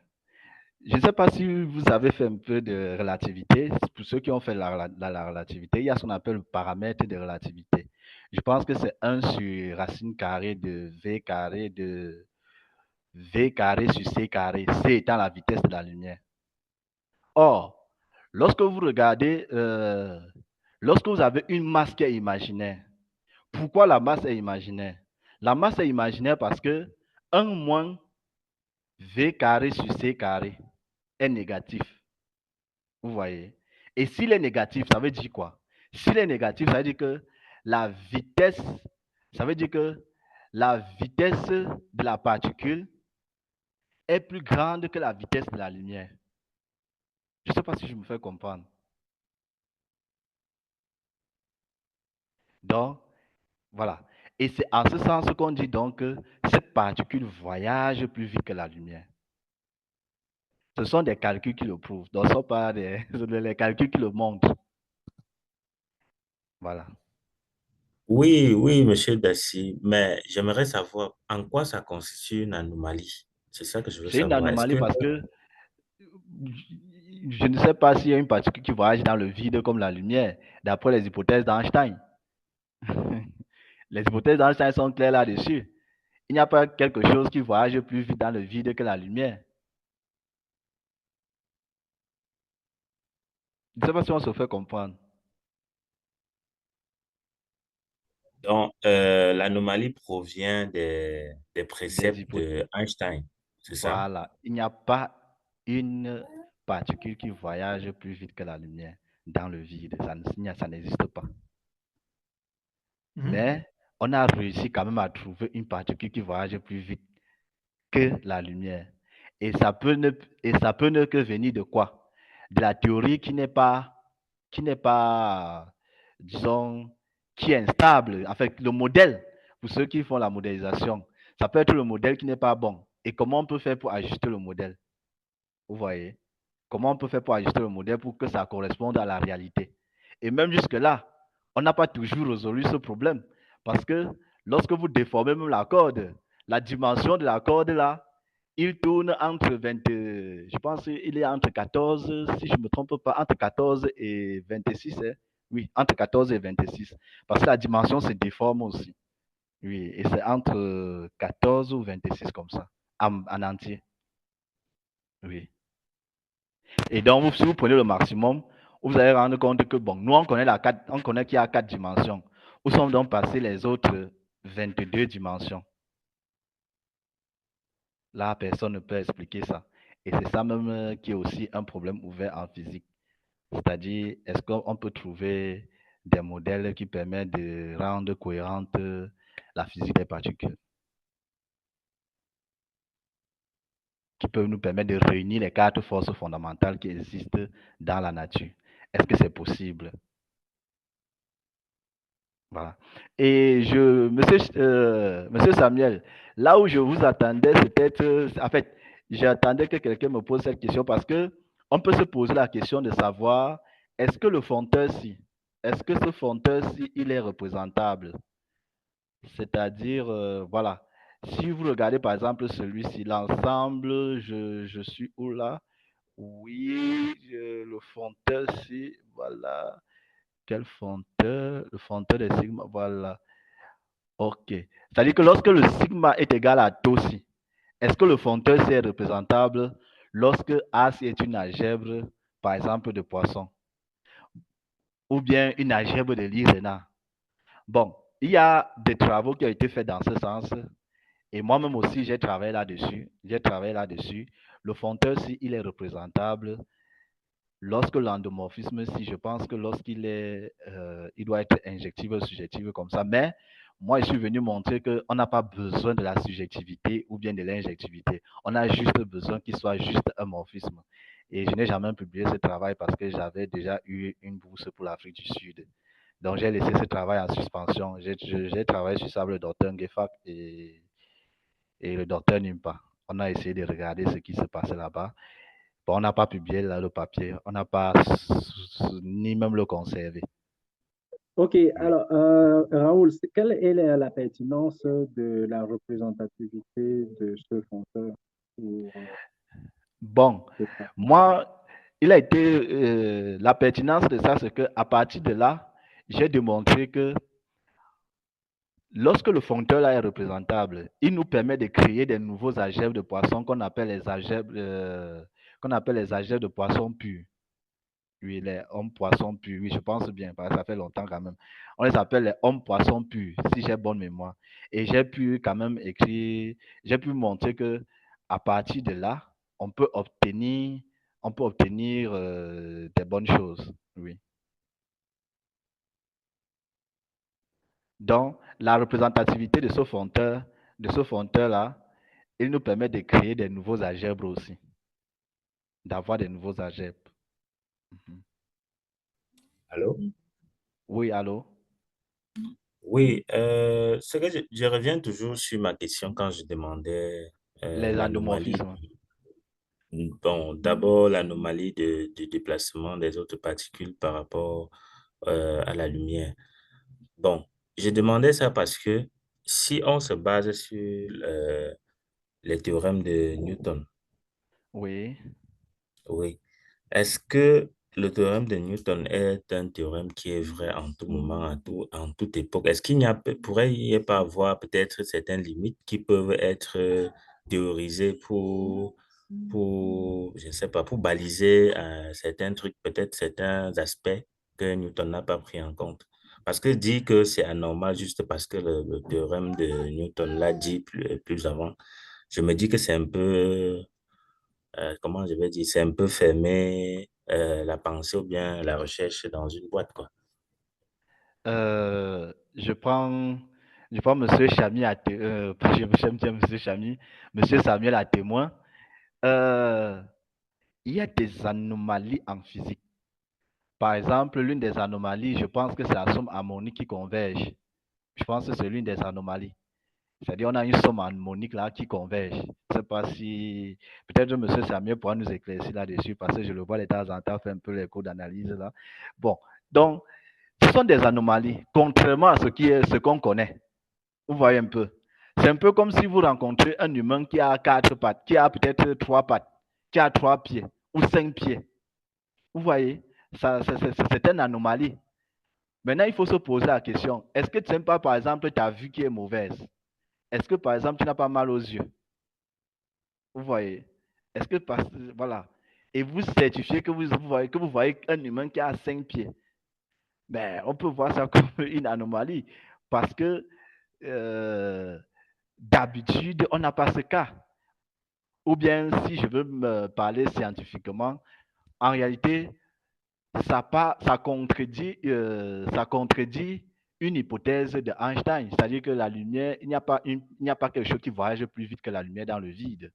Je ne sais pas si vous avez fait un peu de relativité. Pour ceux qui ont fait la relativité, il y a ce qu'on appelle le paramètre de relativité. Je pense que c'est 1 sur racine carrée de V carré sur C carré, C étant la vitesse de la lumière. Or, lorsque vous regardez, lorsque vous avez une masse qui est imaginaire, pourquoi la masse est imaginaire? La masse est imaginaire parce que 1 moins V carré sur C carré est négatif. Vous voyez? Et s'il est négatif, ça veut dire quoi? S'il est négatif, ça veut dire que la vitesse, ça veut dire que la vitesse de la particule est plus grande que la vitesse de la lumière. Je ne sais pas si je me fais comprendre. Donc, voilà. Et c'est en ce sens qu'on dit donc que cette particule voyage plus vite que la lumière. Ce sont des calculs qui le prouvent. Donc, ce ne sont pas les calculs qui le montrent. Voilà. Oui, oui, monsieur Daci, mais j'aimerais savoir en quoi ça constitue une anomalie. C'est ça que je veux C'est une savoir. Est-ce anomalie que parce que je ne sais pas s'il y a une particule qui voyage dans le vide comme la lumière, d'après les hypothèses d'Einstein. Les hypothèses d'Einstein sont claires là-dessus. Il n'y a pas quelque chose qui voyage plus vite dans le vide que la lumière. Je ne sais pas si on se fait comprendre. donc, l'anomalie provient des Des préceptes hypothèses. de Einstein, c'est ça? Voilà. Il n'y a pas une particule qui voyage plus vite que la lumière dans le vide. Ça n'existe pas. Mhm. Mais on a réussi quand même à trouver une particule qui voyage plus vite que la lumière. Et ça peut ne que venir de quoi? De la théorie qui n'est pas, disons, qui est instable. En fait, le modèle, pour ceux qui font la modélisation, ça peut être le modèle qui n'est pas bon. Et comment on peut faire pour ajuster le modèle? Vous voyez? Comment on peut faire pour ajuster le modèle pour que ça corresponde à la réalité? Et même jusque-là, on n'a pas toujours résolu ce problème. Parce que lorsque vous déformez même la corde, la dimension de la corde là, il tourne entre 20, je pense qu'il est entre 14, si je ne me trompe pas, entre 14 et 26. Hein? Oui, entre 14 et 26. Parce que la dimension se déforme aussi. Oui, et c'est entre 14 ou 26 comme ça, en entier. Oui. Et donc, si vous prenez le maximum, vous allez rendre compte que, bon, nous, on connaît qu'il y a 4 dimensions. Où sont donc passées les autres 22 dimensions? Là, personne ne peut expliquer ça. Et c'est ça même qui est aussi un problème ouvert en physique. C'est-à-dire, est-ce qu'on peut trouver des modèles qui permettent de rendre cohérente la physique des particules, qui peuvent nous permettre de réunir les 4 forces fondamentales qui existent dans la nature? Est-ce que c'est possible? Voilà. Et monsieur Samuel, là où je vous attendais, c'était, en fait, j'attendais que quelqu'un me pose cette question parce que on peut se poser la question de savoir est-ce que le fonteur-ci, est-ce que ce fonteur-ci, il est représentable? C'est-à-dire, voilà, si vous regardez par exemple celui-ci, l'ensemble, je suis où là? Oui, le fonteur-ci, voilà. Quel fonteur? Le fonteur des sigma, voilà. Ok. C'est-à-dire que lorsque le sigma est égal à tau si, est-ce que le fonteur C est représentable lorsque AC est une algèbre, par exemple, de Poisson, ou bien une algèbre de Lie-Renard? Bon, il y a des travaux qui ont été faits dans ce sens, et moi-même aussi, j'ai travaillé là-dessus. Le fonteur C, il est représentable lorsque l'endomorphisme, si je pense que lorsqu'il est, il doit être injective, subjective comme ça, mais moi, je suis venu montrer qu'on n'a pas besoin de la subjectivité ou bien de l'injectivité. On a juste besoin qu'il soit juste un morphisme. Et je n'ai jamais publié ce travail parce que j'avais déjà eu une bourse pour l'Afrique du Sud. Donc, j'ai laissé ce travail en suspension. J'ai travaillé sur ça avec le docteur Ngefak et le docteur Nimpa. On a essayé de regarder ce qui se passait là-bas. Bon, on n'a pas publié là, le papier, on n'a pas ni même le conservé. OK, alors, Raoul, quelle est la pertinence de la représentativité de ce fondateur pour Bon, ce cas? moi, la pertinence de ça, c'est que à partir de là, j'ai démontré que lorsque le foncteur là est représentable, il nous permet de créer des nouveaux algèbres de poissons qu'on appelle les algèbres de poissons purs. Oui, les hommes poissons purs. Oui, je pense bien, parce que ça fait longtemps quand même. On les appelle les hommes poissons purs, si j'ai bonne mémoire. Et j'ai pu quand même écrire, j'ai pu montrer que à partir de là, on peut obtenir, des bonnes choses. Oui. Donc, la représentativité de ce fonteur-là, il nous permet de créer des nouveaux algèbres aussi, d'avoir des nouveaux algèbres. Mhm. Allô? Oui, allô? Oui, ce que je reviens toujours sur ma question quand je demandais Les l'anomalie. endomorphismes. Bon, d'abord, l'anomalie du déplacement des autres particules par rapport à la lumière. Bon, je demandais ça parce que si on se base sur les théorèmes de Newton, Oui. oui, est-ce que le théorème de Newton est un théorème qui est vrai en tout moment, en toute époque? Est-ce qu'il n'y a, pourrait y pas avoir peut-être certaines limites qui peuvent être théorisées je ne sais pas, pour baliser certains trucs, peut-être certains aspects que Newton n'a pas pris en compte? Parce que dire que c'est anormal juste parce que le théorème de Newton l'a dit plus avant, je me dis que c'est un peu comment je vais dire, c'est un peu fermer la pensée ou bien la recherche dans une boîte, quoi. Euh, je prends, je prends Monsieur Chamy j'aime bien Monsieur Chamy, Monsieur Samuel à témoin. Euh, il y a des anomalies en physique. Par exemple, l'une des anomalies, je pense que c'est la somme harmonique qui converge. Je pense que c'est l'une des anomalies. C'est-à-dire, on a une somme harmonique là qui converge. Je ne sais pas si, peut-être Monsieur Samuel pourra nous éclaircir là-dessus parce que je le vois de temps en temps faire un peu les cours d'analyse là. Bon, donc, ce sont des anomalies, contrairement à ce qu'on connaît. Vous voyez un peu. C'est un peu comme si vous rencontrez un humain qui a 4 pattes, qui a peut-être 3 pattes, qui a 3 pieds ou 5 pieds. Vous voyez, c'est une anomalie. Maintenant, il faut se poser la question, est-ce que tu n'aimes pas, par exemple, ta vue qui est mauvaise? Est-ce que, par exemple, tu n'as pas mal aux yeux? Vous voyez? Est-ce que, voilà. Et vous certifiez que vous voyez un humain qui a 5 pieds. Ben, on peut voir ça comme une anomalie parce que d'habitude, on n'a pas ce cas. Ou bien, si je veux me parler scientifiquement, en réalité, ça contredit une hypothèse de Einstein, c'est-à-dire que la lumière, il n'y a pas quelque chose qui voyage plus vite que la lumière dans le vide.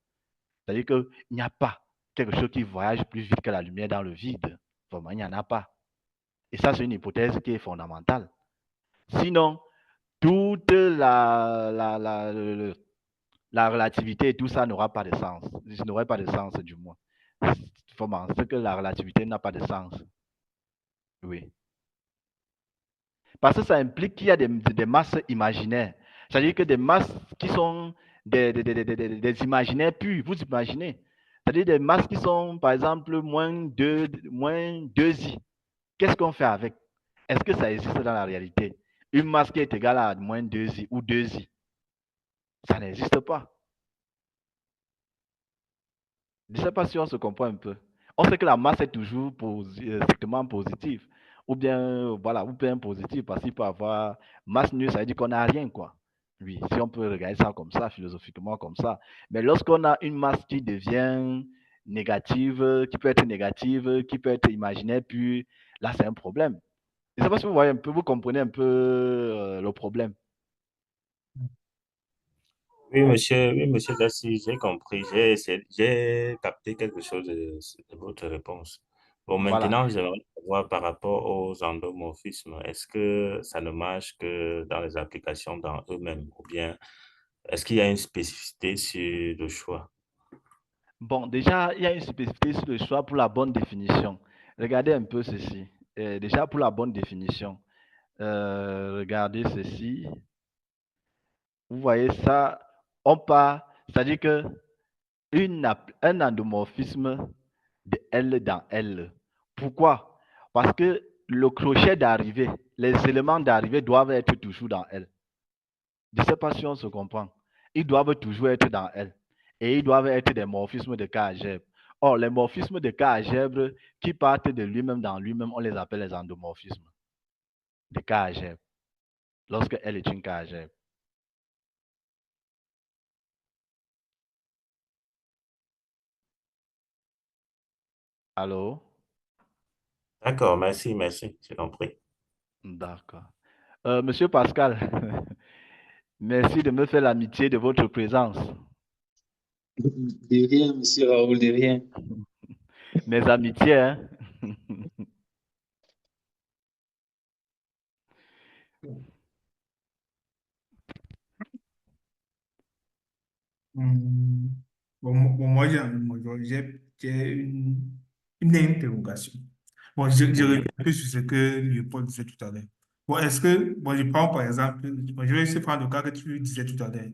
C'est-à-dire qu'il n'y a pas quelque chose qui voyage plus vite que la lumière dans le vide. Vraiment, il n'y en a pas. Et ça, c'est une hypothèse qui est fondamentale. Sinon, toute la relativité et tout ça n'aura pas de sens. Ça n'aurait pas de sens, du moins. Vraiment, c'est que la relativité n'a pas de sens. Oui. Parce que ça implique qu'il y a des masses imaginaires. C'est-à-dire que des masses qui sont des imaginaires purs, vous imaginez. C'est-à-dire des masses qui sont, par exemple, -2i. Qu'est-ce qu'on fait avec? Est-ce que ça existe dans la réalité? Une masse qui est égale à -2i ou 2i. Ça n'existe pas. Je ne sais pas si on se comprend un peu. On sait que la masse est toujours strictement positive. Ou bien, voilà, ou bien positive, parce qu'il peut avoir masse nulle, ça veut dire qu'on n'a rien, quoi. Oui, si on peut regarder ça comme ça, philosophiquement comme ça. Mais lorsqu'on a une masse qui devient négative, qui peut être imaginaire, puis là, c'est un problème. Je ne sais pas si vous voyez un peu, vous comprenez un peu le problème. Oui, monsieur Dassi, j'ai compris, j'ai capté quelque chose de votre réponse. Bon, Voilà. maintenant, j'aimerais savoir par rapport aux endomorphismes, est-ce que ça ne marche que dans les applications dans eux-mêmes ou bien est-ce qu'il y a une spécificité sur le choix? Bon, déjà, il y a une spécificité sur le choix pour la bonne définition. Regardez un peu ceci. Déjà, pour la bonne définition, Regardez ceci. Vous voyez ça, on part, c'est-à-dire que un endomorphisme de L dans L. Pourquoi? Parce que le crochet d'arrivée, les éléments d'arrivée doivent être toujours dans L. Je ne sais pas si on se comprend. Ils doivent toujours être dans L. Et ils doivent être des morphismes de cas algèbre. Or, les morphismes de cas algèbre qui partent de lui-même dans lui-même, on les appelle les endomorphismes de cas algèbre. Lorsque L est une cas algèbre. Allô? D'accord, merci, j'ai compris. D'accord. Monsieur Pascal, merci de me faire l'amitié de votre présence. De rien, monsieur Raoul, de rien. Mes amitiés, hein? Hum, bon, moi, j'ai une interrogation. Bon, je reviens Oui. un peu sur ce que Léopold disait tout à l'heure. Bon, est-ce que, bon, je prends par exemple, bon, je vais essayer de prendre le cas que tu disais tout à l'heure,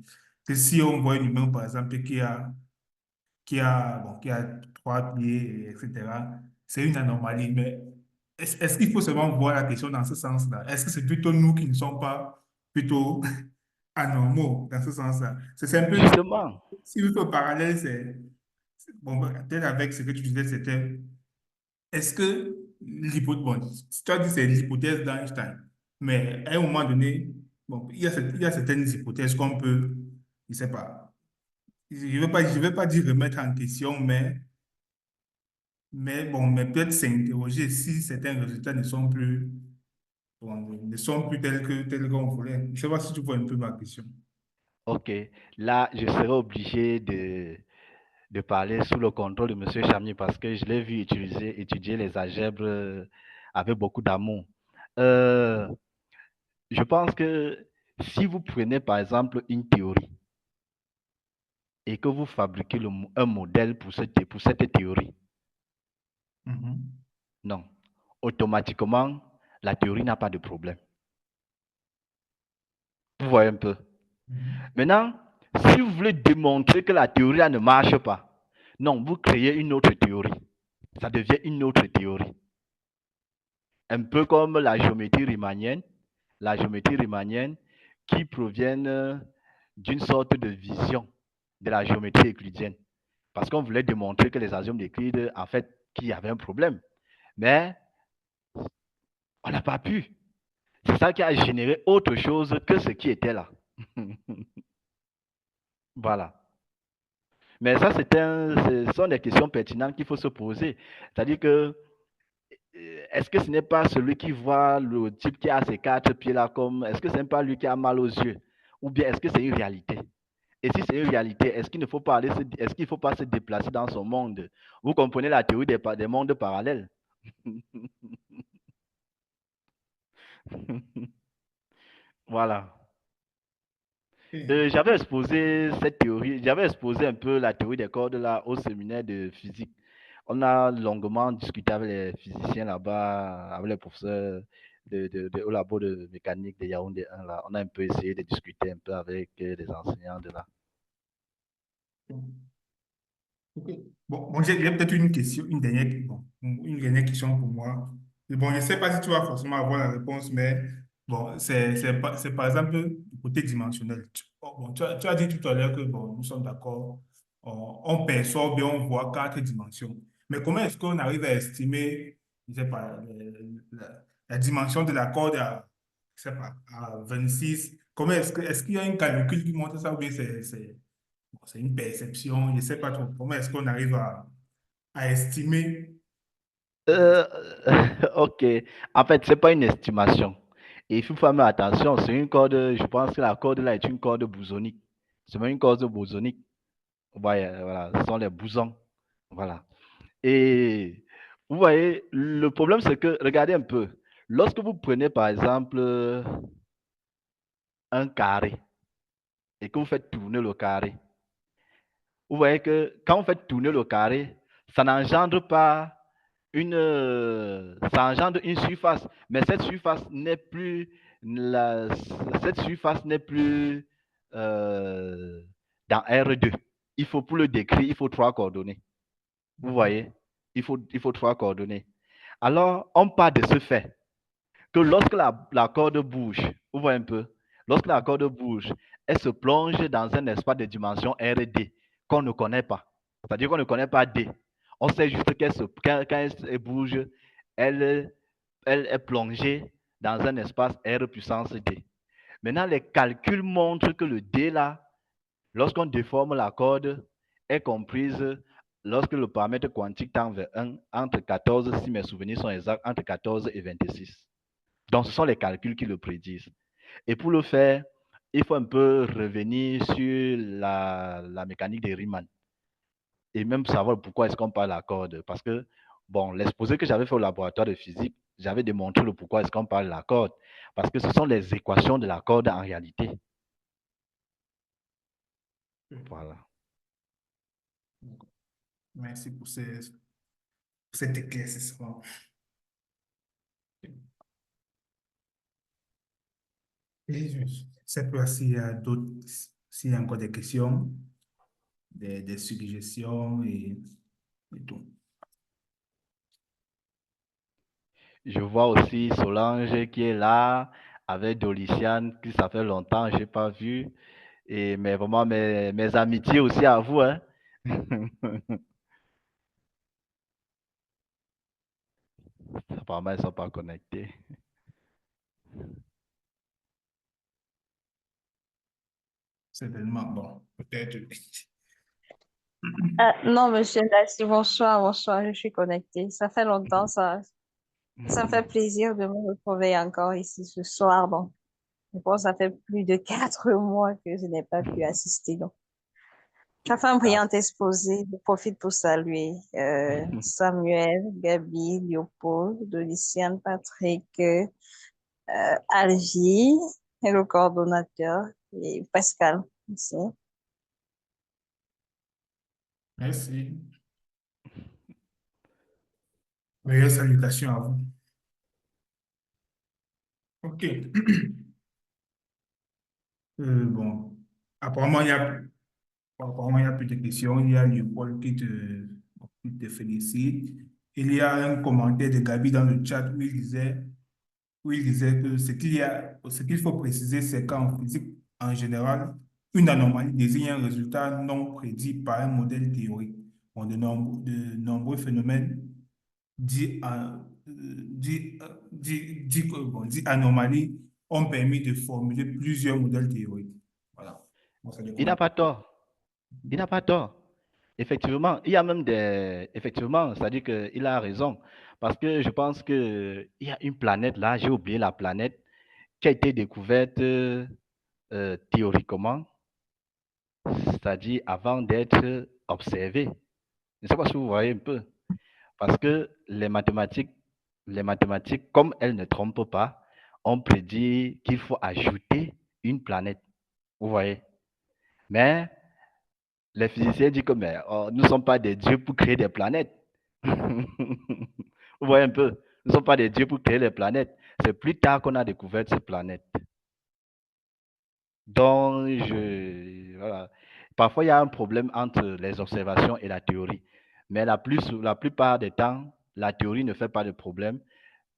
que si on voit une humain, par exemple, qui a 3 pieds, etc., c'est une anomalie, mais est-ce qu'il faut seulement voir la question dans ce sens-là? Est-ce que c'est plutôt nous qui ne sommes pas plutôt anormaux dans ce sens-là? C'est un peu, Justement, si vous faites le parallèle, bon, peut-être avec ce que tu disais, c'était, est-ce que l'hypothèse, bon, tu as dit c'est l'hypothèse d'Einstein, mais à un moment donné, bon, il y a certaines hypothèses qu'on peut, je ne sais pas, je vais pas dire remettre en question, mais bon, mais peut-être s'interroger si certains résultats ne sont plus, bon, ne sont plus tels qu'on voulait. Je ne sais pas si tu vois un peu ma question. ok. Là, je serai obligé de parler sous le contrôle de M. Chamier parce que je l'ai vu étudier les algèbres avec beaucoup d'amour. Euh, je pense que si vous prenez par exemple une théorie et que vous fabriquez un modèle pour cette théorie, Mhm. non, automatiquement, la théorie n'a pas de problème. Vous voyez un peu. Mhm. Maintenant, si vous voulez démontrer que la théorie là, ne marche pas, non, vous créez une autre théorie. Ça devient une autre théorie. Un peu comme la géométrie riemannienne qui proviennent d'une sorte de vision de la géométrie euclidienne. Parce qu'on voulait démontrer que les axiomes d'Euclide, en fait, qu'il y avait un problème. Mais on n'a pas pu. C'est ça qui a généré autre chose que ce qui était là. Voilà. Mais ça, ce sont des questions pertinentes qu'il faut se poser. C'est-à-dire que, est-ce que ce n'est pas celui qui voit le type qui a ses 4 pieds là comme, est-ce que ce n'est pas lui qui a mal aux yeux? Ou bien est-ce que c'est une réalité? Et si c'est une réalité, est-ce qu'il ne faut pas est-ce qu'il faut pas se déplacer dans son monde? Vous comprenez la théorie des mondes parallèles? Voilà. Ok. J'avais exposé un peu la théorie des cordes là au séminaire de physique. On a longuement discuté avec les physiciens là-bas, avec les professeurs au labo de mécanique de Yaoundé 1 là. On a un peu essayé de discuter un peu avec les enseignants de là. Ok. Bon, j'ai peut-être une question, une dernière question pour moi. Et bon, je ne sais pas si tu vas forcément avoir la réponse, mais bon, c'est par exemple le côté dimensionnel. Tu as dit tout à l'heure que bon, nous sommes d'accord, on perçoit bien, on voit 4 dimensions. Mais comment est-ce qu'on arrive à estimer, je ne sais pas, la dimension de la corde à, je sais pas, à 26? Comment est-ce qu'il y a un calcul qui montre ça ou bien c'est une perception, je ne sais pas trop. Comment est-ce qu'on arrive à estimer? Euh, ok. En fait, ce n'est pas une estimation. Et il faut faire attention. C'est une corde, je pense que la corde là est une corde bosonique. C'est même une corde bosonique. Voilà, ce sont les bosons. Voilà. Et vous voyez, le problème, c'est que, regardez un peu, lorsque vous prenez par exemple un carré et que vous faites tourner le carré, vous voyez que quand vous faites tourner le carré, ça n'engendre pas ça engendre une surface, mais cette surface n'est plus dans R2. Il faut pour le décrire, il faut 3 coordonnées. Vous voyez, il faut 3 coordonnées. Alors, on part de ce fait que lorsque la corde bouge, vous voyez un peu, lorsque la corde bouge, elle se plonge dans un espace de dimension RD qu'on ne connaît pas. C'est-à-dire qu'on ne connaît pas D. On sait juste quand elle bouge, elle est plongée dans un espace R puissance D. Maintenant, les calculs montrent que le D là, lorsqu'on déforme la corde, est comprise lorsque le paramètre quantique tend vers 1 entre 14, si mes souvenirs sont exacts, entre 14 et 26. Donc, ce sont les calculs qui le prédisent. Et pour le faire, il faut un peu revenir sur la mécanique de Riemann et même savoir pourquoi est-ce qu'on parle la corde. Parce que, bon, l'exposé que j'avais fait au laboratoire de physique, j'avais démontré le pourquoi est-ce qu'on parle la corde. Parce que ce sont les équations de la corde en réalité. Voilà. Merci pour cet éclaircissement. Et je ne sais pas s'il y a d'autres, s'il y a encore des questions, des suggestions et tout. Je vois aussi Solange qui est là, avec Doliciane, qui ça fait longtemps, je n'ai pas vu. Mais vraiment, mes amitiés aussi à vous. Hein? Apparemment, ils ne sont pas connectés. C'est tellement bon. Peut-être. Non, monsieur Nassi, bonsoir, bonsoir, je suis connectée. Ça fait longtemps, ça me fait plaisir de me retrouver encore ici ce soir. Bon, je pense que ça fait plus de 4 mois que je n'ai pas pu assister. Donc, ça fait un brillant exposé. Je profite pour saluer Samuel, Gabi, Léopold, Luciane, Patrick, Algie, et le coordonnateur, et Pascal aussi. Merci. Meilleures salutations à vous. OK. Bon, apparemment, il y a plus de questions. Il y a Léopold qui te félicite. Il y a un commentaire de Gabi dans le chat où il disait que ce qu'il faut préciser, c'est qu'en physique, en général, une anomalie désigne un résultat non prédit par un modèle théorique. Bon, de nombreux phénomènes dits anomalies ont permis de formuler plusieurs modèles théoriques. Voilà. Bon, Il n'a pas tort. Il n'a pas tort. Effectivement, il y a même des... Effectivement, c'est-à-dire qu'il a raison. Parce que je pense qu'il y a une planète là, j'ai oublié la planète, qui a été découverte théoriquement, c'est-à-dire avant d'être observée. Je ne sais pas si vous voyez un peu. Parce que les mathématiques, comme elles ne trompent pas, on prédit qu'il faut ajouter une planète. Vous voyez? Mais les physiciens disent que nous ne sommes pas des dieux pour créer des planètes. Vous voyez un peu? Nous ne sommes pas des dieux pour créer les planètes. C'est plus tard qu'on a découvert ces planètes. Donc, voilà. Parfois, il y a un problème entre les observations et la théorie. Mais la plupart des temps, la théorie ne fait pas de problème.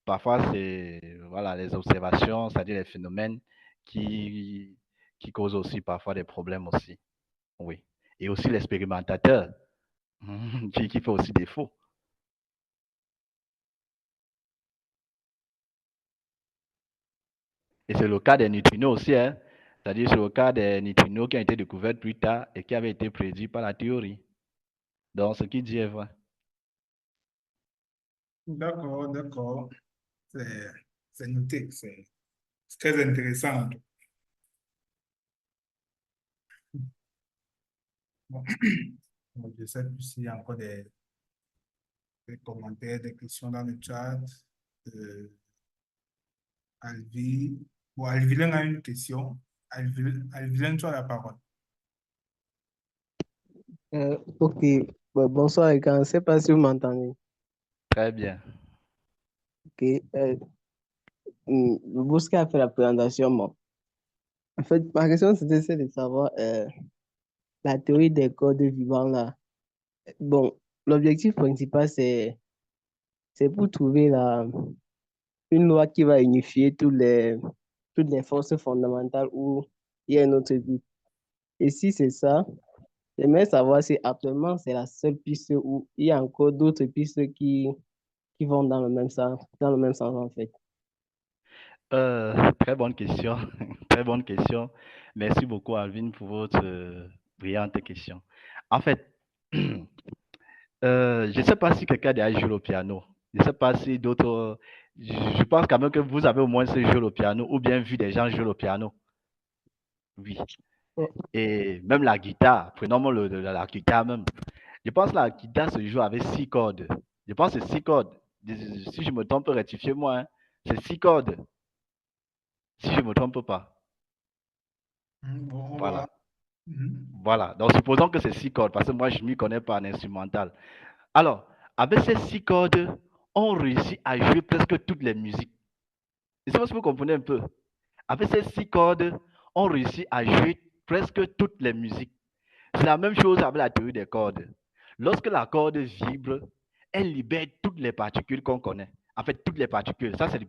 Parfois, c'est voilà, les observations, c'est-à-dire les phénomènes qui causent aussi parfois des problèmes aussi. Oui. Et aussi l'expérimentateur qui fait aussi défaut. Et c'est le cas des neutrinos aussi, hein? C'est-à-dire c'est le cas des neutrinos qui ont été découverts plus tard et qui avaient été prédits par la théorie. Donc, ce qu'il dit est vrai. D'accord, d'accord. C'est noté. C'est très intéressant. Bon. Donc, je ne sais plus s'il y a encore des commentaires, des questions dans le chat. Alvi. Bon, Alvilène a une question. Alvilène, tu as la parole. Ok, bon, bonsoir les gars, je ne sais pas si vous m'entendez. Très bien. Ok. Bosca a fait la présentation. Bon. En fait, ma question, c'était celle de savoir la théorie des cordes vivants là. Bon, l'objectif principal, c'est pour trouver une loi qui va unifier toutes les forces fondamentales où il y a un autre but. Et si c'est ça, j'aimerais savoir si actuellement c'est la seule piste ou il y a encore d'autres pistes qui vont dans le même sens en fait. Très bonne question. Très bonne question. Merci beaucoup, Alvin, pour votre brillante question. En fait, je ne sais pas si quelqu'un a déjà joué au piano. Je ne sais pas si d'autres. Je pense quand même que vous avez au moins joué au piano ou bien vu des gens jouer au piano. Oui. Ouais. Et même la guitare, prenons la guitare même. Je pense que la guitare se joue avec 6 cordes. Je pense que c'est 6 cordes. Si je me trompe, rectifiez-moi, hein. C'est 6 cordes, si je ne me trompe pas. Bon, on va. Voilà. Voilà. Donc, supposons que c'est 6 cordes, parce que moi, je ne m'y connais pas en instrumental. Alors, avec ces 6 cordes, on réussit à jouer presque toutes les musiques. Je ne sais pas si vous comprenez un peu. Avec ces 6 cordes, on réussit à jouer presque toutes les musiques. C'est la même chose avec la théorie des cordes. Lorsque la corde vibre, elle libère toutes les particules qu'on connaît. En fait, toutes les particules. Ça, c'est ce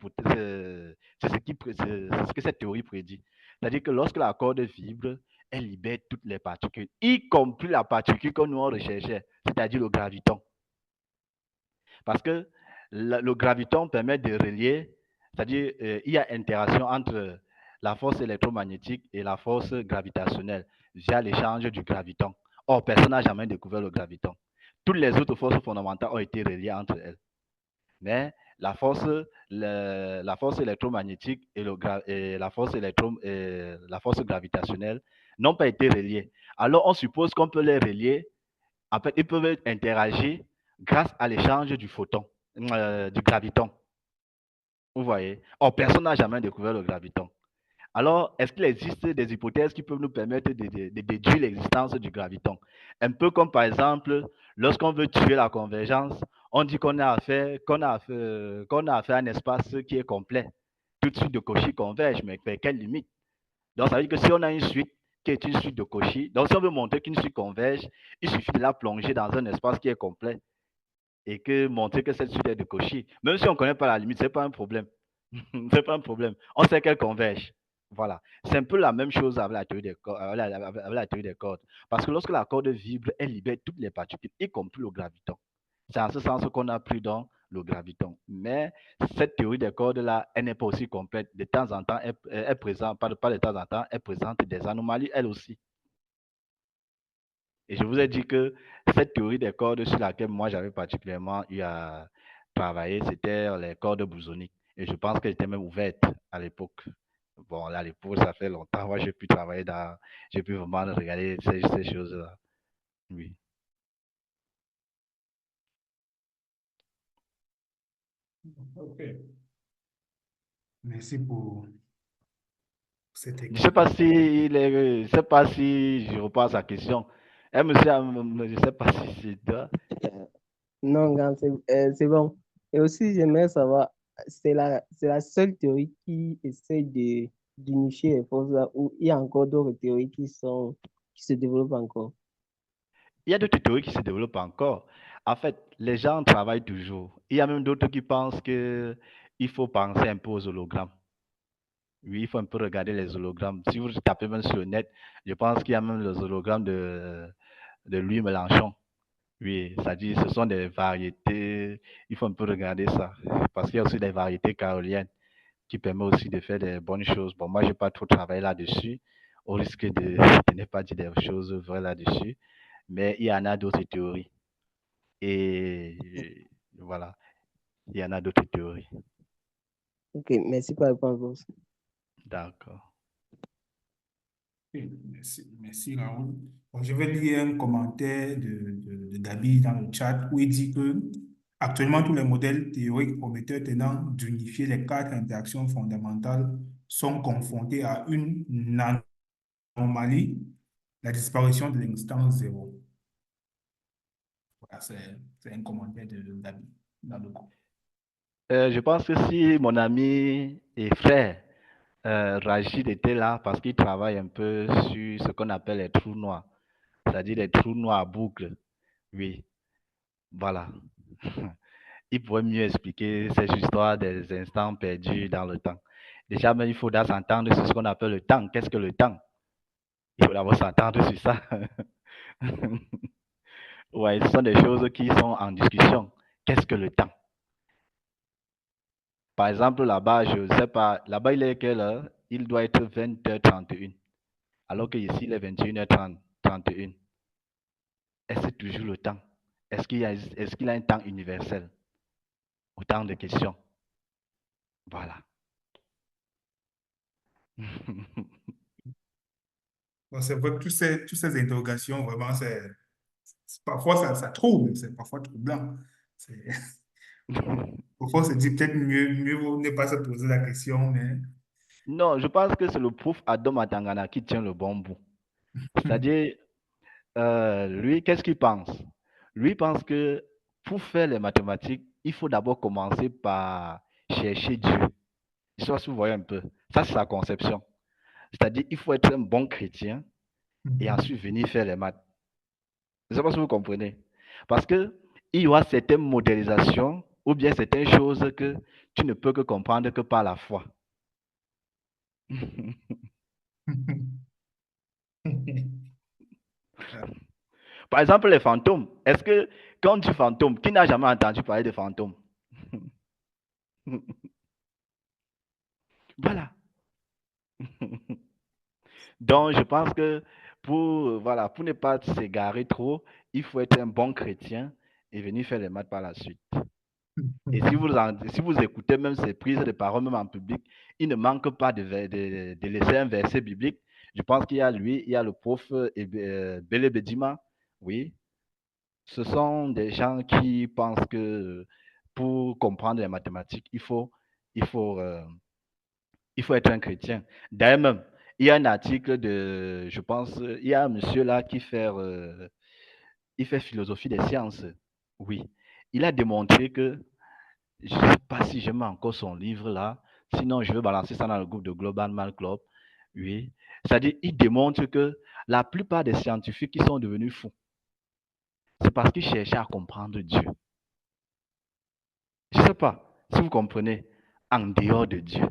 que cette théorie prédit. C'est-à-dire que lorsque la corde vibre, elle libère toutes les particules, y compris la particule que nous on recherchait, c'est-à-dire le graviton. Parce que le graviton permet de relier, c'est-à-dire il y a interaction entre la force électromagnétique et la force gravitationnelle via l'échange du graviton. Or, personne n'a jamais découvert le graviton. Toutes les autres forces fondamentales ont été reliées entre elles. Mais la force électromagnétique et la force gravitationnelle n'ont pas été reliées. Alors, on suppose qu'on peut les relier. En fait, ils peuvent interagir grâce à l'échange du photon, du graviton. Vous voyez? Or, personne n'a jamais découvert le graviton. Alors, est-ce qu'il existe des hypothèses qui peuvent nous permettre de déduire l'existence du graviton? Un peu comme, par exemple, lorsqu'on veut tuer la convergence, on dit qu'on a affaire à un espace qui est complet. Toute suite de Cauchy converge, mais vers quelle limite? Donc, ça veut dire que si on a une suite qui est une suite de Cauchy, donc si on veut montrer qu'une suite converge, il suffit de la plonger dans un espace qui est complet et que montrer que cette suite est de Cauchy. Même si on ne connaît pas la limite, ce n'est pas un problème. C'est pas un problème. On sait qu'elle converge. Voilà. C'est un peu la même chose avec la théorie des cordes. Avec la théorie des cordes. Parce que lorsque la corde vibre, elle libère toutes les particules, y compris le graviton. C'est en ce sens qu'on a pris dans le graviton. Mais cette théorie des cordes-là, elle n'est pas aussi complète. De temps en temps, elle présente, pas de temps en temps, elle présente des anomalies, elle aussi. Et je vous ai dit que cette théorie des cordes sur laquelle moi j'avais particulièrement eu à travailler, c'était les cordes bosoniques. Et je pense qu'elle était même ouverte à l'époque. Bon, là, à l'époque, ça fait longtemps. Moi, j'ai pu travailler j'ai pu vraiment regarder ces choses-là. Oui. Ok. Merci pour cette Je ne sais pas si, je sais pas si je repasse la question. Monsieur, je ne sais pas si c'est toi. Non, grand, c'est bon. Et aussi, j'aimerais savoir, c'est la seule théorie qui essaie d'unifier les forces là, ou il y a encore d'autres théories qui se développent encore. Il y a d'autres théories qui se développent encore. En fait, les gens travaillent toujours. Il y a même d'autres qui pensent qu'il faut penser un peu aux hologrammes. Oui, il faut un peu regarder les hologrammes. Si vous tapez même sur le net, je pense qu'il y a même les hologrammes de Louis Mélenchon. Oui, c'est-à-dire ce sont des variétés. Il faut un peu regarder ça. Parce qu'il y a aussi des variétés caroliennes qui permettent aussi de faire des bonnes choses. Bon, moi, je n'ai pas trop travaillé là-dessus, au risque de ne pas dire des choses vraies là-dessus. Mais il y en a d'autres théories. Et voilà, il y en a d'autres théories. Ok, merci pour la réponse. D'accord. Merci Raoul. Bon, je vais lire un commentaire de Gabi dans le chat où il dit que actuellement tous les modèles théoriques prometteurs tenant d'unifier les 4 interactions fondamentales sont confrontés à une anomalie, la disparition de l'instance zéro. Voilà, c'est un commentaire de Gabi. dans le groupe. Je pense que si mon ami et frère Rachid était là, parce qu'il travaille un peu sur ce qu'on appelle les trous noirs, c'est-à-dire les trous noirs à boucle, oui, voilà. Il pourrait mieux expliquer ces histoires des instants perdus dans le temps. Déjà, mais il faudra s'entendre sur ce qu'on appelle le temps. Qu'est-ce que le temps? Il faut d'abord s'entendre sur ça. Ouais, ce sont des choses qui sont en discussion. Qu'est-ce que le temps? Par exemple, là-bas, je ne sais pas, là-bas, il est quelle heure? Il doit être 20h31. Alors qu'ici, il est 21h30, 31. Est-ce toujours le temps? Est-ce qu'il a un temps universel? Autant de questions. Voilà. Donc, c'est vrai que toutes ces interrogations, vraiment, parfois ça trouble, c'est parfois troublant. C'est- Parfois, on se dit peut-être mieux vaut ne pas se poser la question, mais Non, je pense que c'est le prof Adam Atangana qui tient le bon bout. C'est-à-dire, lui, qu'est-ce qu'il pense? Lui pense que pour faire les mathématiques, il faut d'abord commencer par chercher Dieu. Je sais pas si vous voyez un peu. Ça, c'est sa conception. C'est-à-dire, il faut être un bon chrétien et ensuite venir faire les maths. Je ne sais pas si vous comprenez. Parce que il y aura certaines modélisations ou bien certaines choses que tu ne peux que comprendre que par la foi. Par exemple, les fantômes. Est-ce que quand on dit fantôme, qui n'a jamais entendu parler de fantômes? Voilà. Donc, je pense que voilà, pour ne pas s'égarer trop, il faut être un bon chrétien et venir faire les maths par la suite. Et si vous écoutez même ces prises de parole, même en public, il ne manque pas de laisser un verset biblique. Je pense qu'il y a lui, il y a le prof Bele Bedima. Oui, ce sont des gens qui pensent que pour comprendre les mathématiques, il faut, euh, il faut être un chrétien. D'ailleurs même, il y a un article de, je pense, il y a un monsieur là il fait philosophie des sciences. Oui, il a démontré que je ne sais pas si je mets encore son livre là. Sinon, je vais balancer ça dans le groupe de Global Mal Club. Oui. C'est-à-dire, il démontre que la plupart des scientifiques qui sont devenus fous, c'est parce qu'ils cherchaient à comprendre Dieu. Je ne sais pas si vous comprenez, en dehors de Dieu.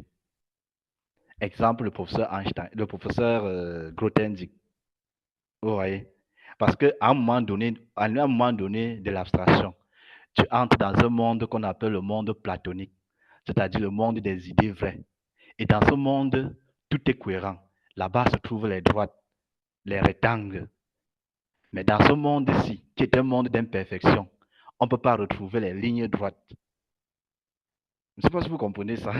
Exemple, le professeur Einstein, le professeur Grothendieck. Vous voyez? Parce qu'à à un moment donné de l'abstraction, tu entres dans un monde qu'on appelle le monde platonique, c'est-à-dire le monde des idées vraies. Et dans ce monde, tout est cohérent. Là-bas se trouvent les droites, les rectangles. Mais dans ce monde-ci, qui est un monde d'imperfection, on ne peut pas retrouver les lignes droites. Je ne sais pas si vous comprenez ça.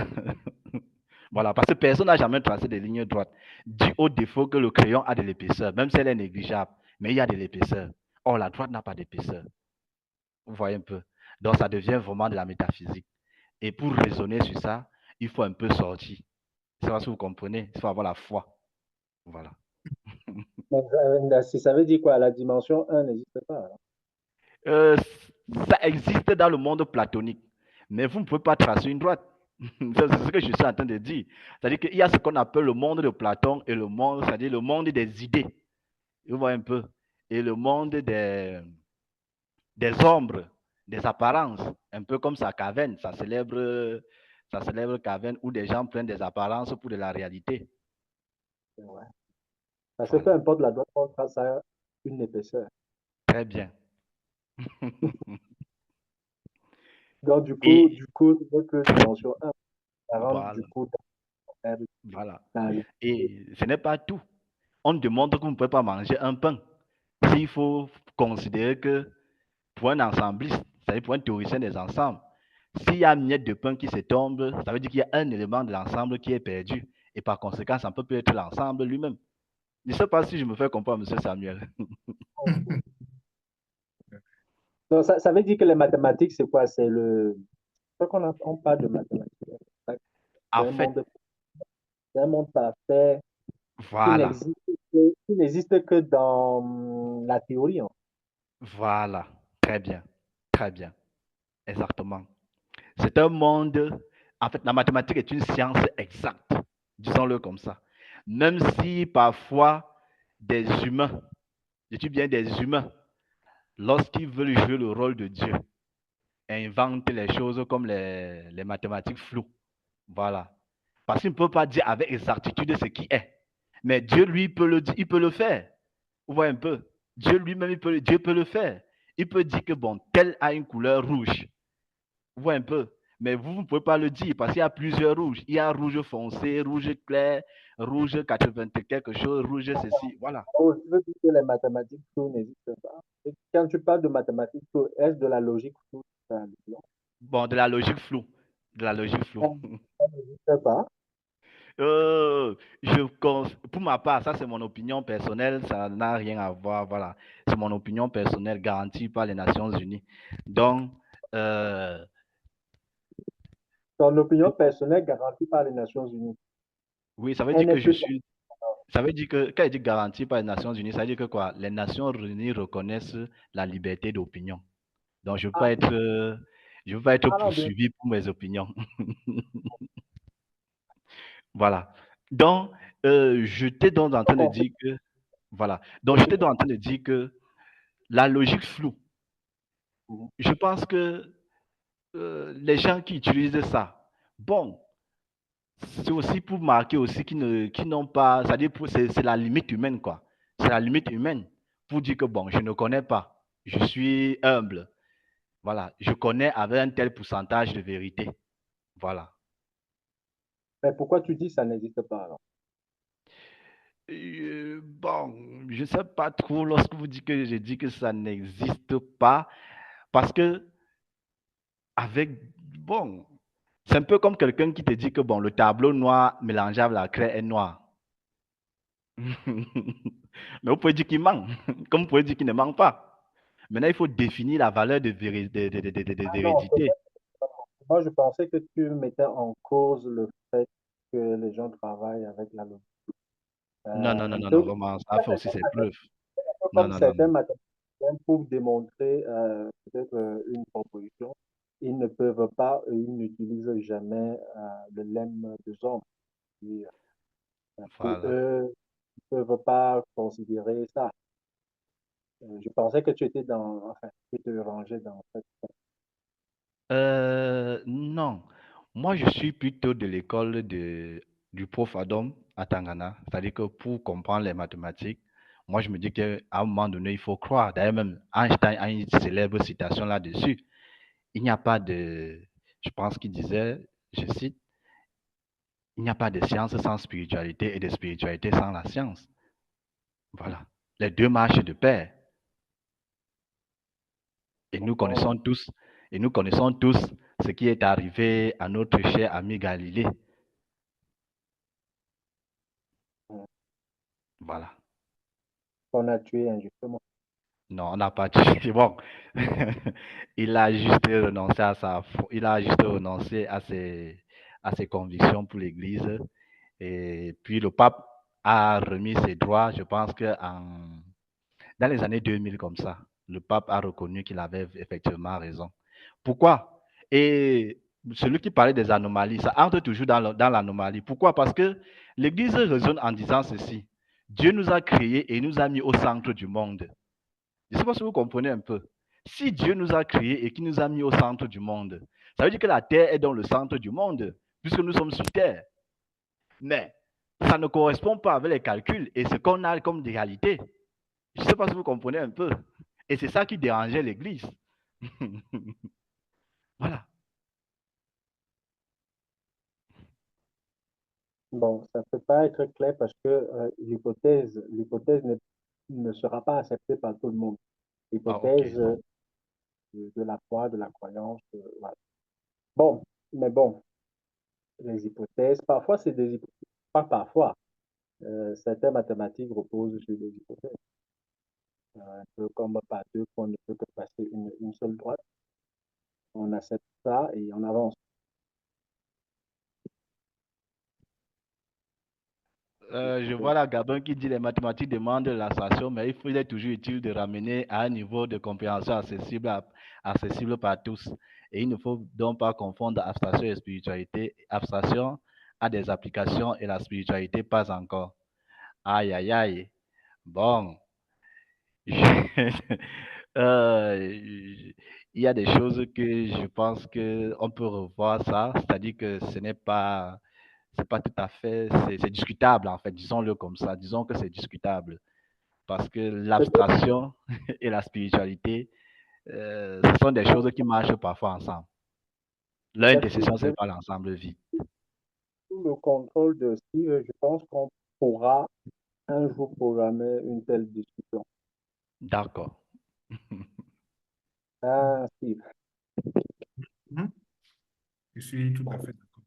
Voilà, parce que personne n'a jamais tracé des lignes droites, dû au défaut que le crayon a de l'épaisseur, même si elle est négligeable, mais il y a de l'épaisseur. Or, la droite n'a pas d'épaisseur. Vous voyez un peu. Donc, ça devient vraiment de la métaphysique. Et pour raisonner sur ça, il faut un peu sortir. Je ne sais pas si vous comprenez. Il faut avoir la foi. Voilà. Ça veut dire quoi? La dimension 1 n'existe pas, alors. Ça existe dans le monde platonique, mais vous ne pouvez pas tracer une droite. C'est ce que je suis en train de dire. C'est-à-dire qu'il y a ce qu'on appelle le monde de Platon et le monde, c'est-à-dire le monde des idées. Vous voyez un peu. Et le monde des ombres, des apparences, un peu comme sa caverne, sa célèbre caverne où des gens prennent des apparences pour de la réalité. Ouais. Parce que peu importe la droite, on trace à une épaisseur. Très bien. Donc, Et du coup, notre dimension 1, ça rentre voilà, du coup voilà. dans le- Et ce n'est pas tout. On demande que vous ne pouvez pas manger un pain. S'il faut considérer que pour un ensembliste, c'est-à-dire pour un théoricien des ensembles, s'il y a une miette de pain qui se tombe, ça veut dire qu'il y a un élément de l'ensemble qui est perdu. Et par conséquent, ça ne peut plus être l'ensemble lui-même. Je ne sais pas si je me fais comprendre, M. Samuel. Donc, ça veut dire que les mathématiques, c'est quoi? C'est quand on parle de mathématiques, c'est En un fait, monde, c'est un monde parfait qui voilà, n'existe que dans la théorie, hein. voilà, très bien, très bien, Exactement. C'est un monde, en fait, la mathématique est une science exacte, disons-le comme ça. Même si parfois des humains, je dis bien des humains, lorsqu'ils veulent jouer le rôle de Dieu, inventent les choses comme les mathématiques floues. Voilà. Parce qu'il ne peut pas dire avec exactitude ce qui est. Mais Dieu, lui, peut le dire, il peut le faire. Vous voyez un peu. Dieu lui-même, Dieu peut le faire. Il peut dire que, bon, tel a une couleur rouge. Vous voyez un peu. Mais vous ne pouvez pas le dire parce qu'il y a plusieurs rouges. Il y a rouge foncé, rouge clair, rouge 80 quelque chose, rouge ceci. Voilà. Oh, tu veux dire que les mathématiques floues n'existent pas. Et quand tu parles de mathématiques floues, est-ce de la logique floue? Ça Bon, de la logique floue. De la logique floue. n'existe pas. Pour ma part, ça c'est mon opinion personnelle, ça n'a rien à voir, voilà. C'est mon opinion personnelle garantie par les Nations Unies. Donc, Ton opinion personnelle garantie par les Nations Unies. oui, ça veut Elle dire que n'est je plus suis. Ça veut dire que, quand il dit garantie par les Nations Unies, ça veut dire que quoi? Les Nations Unies reconnaissent la liberté d'opinion. Donc, je ne veux pas être, je veux pas être Ah non, bien. poursuivi pour mes opinions. Voilà. Donc, j'étais donc en train de dire que, voilà. Donc, j'étais donc en train de dire que la logique floue. Je pense que les gens qui utilisent ça, bon, c'est aussi pour marquer aussi qui n'ont pas, c'est-à-dire c'est la limite humaine, quoi. C'est la limite humaine pour dire que, bon, je ne connais pas, je suis humble. Voilà, je connais avec un tel pourcentage de vérité. Voilà. Mais pourquoi tu dis que ça n'existe pas alors? Bon, je ne sais pas trop lorsque vous dites que je dis que ça n'existe pas, parce que bon, c'est un peu comme quelqu'un qui te dit que bon, le tableau noir mélangeable à la craie est noir. Mais vous pouvez dire qu'il manque, comme vous pouvez dire qu'il ne manque pas. Maintenant, il faut définir la valeur de Ah non, véridité. moi je pensais que tu mettais en cause le fait que les gens travaillent avec la logique. Non, non, non, Un non, peu, non, vraiment, ça fait aussi ses preuves. Non, comme non, non, certains non. mathématiciens pour démontrer peut-être une proposition, ils ne peuvent pas, ils n'utilisent jamais le lemme de Zoom. Et, pour Voilà. eux, ils ne peuvent pas considérer ça. Je pensais que tu étais enfin, tu te rangeais dans cette. Non. Moi, je suis plutôt de l'école du prof Adam à Tangana. C'est-à-dire que pour comprendre les mathématiques, moi, je me dis qu'à un moment donné, il faut croire. D'ailleurs, même Einstein a une célèbre citation là-dessus. Il n'y a pas de, je pense qu'il disait, je cite, il n'y a pas de science sans spiritualité et de spiritualité sans la science. Voilà. Les deux marchent de pair. Et nous connaissons tous, et nous connaissons tous ce qui est arrivé à notre cher ami Galilée. Voilà. Qu'on a tué injustement. Non, on n'a pas tué. Bon, il a juste renoncé il a juste renoncé à ses convictions pour l'Église. Et puis le pape a remis ses droits, je pense que dans les années 2000 comme ça, le pape a reconnu qu'il avait effectivement raison. Pourquoi? Et celui qui parlait des anomalies, ça entre toujours dans l'anomalie. Pourquoi? Parce que l'Église raisonne en disant ceci. Dieu nous a créés et nous a mis au centre du monde. Je ne sais pas si vous comprenez un peu. Si Dieu nous a créés et qu'il nous a mis au centre du monde, ça veut dire que la Terre est dans le centre du monde, puisque nous sommes sur Terre. Mais ça ne correspond pas avec les calculs et ce qu'on a comme réalité. Je ne sais pas si vous comprenez un peu. Et c'est ça qui dérangeait l'Église. Voilà. Bon, ça ne peut pas être clair parce que l'hypothèse ne sera pas acceptée par tout le monde. Ah, ok. L'hypothèse de la foi, de la croyance, voilà. Bon, mais bon, les hypothèses, parfois c'est des hypothèses, pas parfois. Certaines mathématiques reposent sur des hypothèses. Un peu comme par deux qu'on ne peut que passer une seule droite. On accepte ça et on avance. Je vois là Gabin qui dit les mathématiques demandent de l'abstraction, mais il est toujours utile de ramener à un niveau de compréhension accessible par tous. Et il ne faut donc pas confondre abstraction et spiritualité. Abstraction a des applications et la spiritualité pas encore. Aïe, aïe, aïe. Bon. Il y a des choses que je pense qu'on peut revoir ça, c'est-à-dire que ce n'est pas, c'est pas tout à fait, c'est discutable en fait, disons-le comme ça, disons que c'est discutable, parce que l'abstraction et la spiritualité, ce sont des choses qui marchent parfois ensemble. Leur intersection, c'est pas l'ensemble vie. Sous le contrôle de Steve, je pense qu'on pourra un jour programmer une telle discussion. D'accord. Ah, Steve. Mhm. Je suis tout à fait d'accord.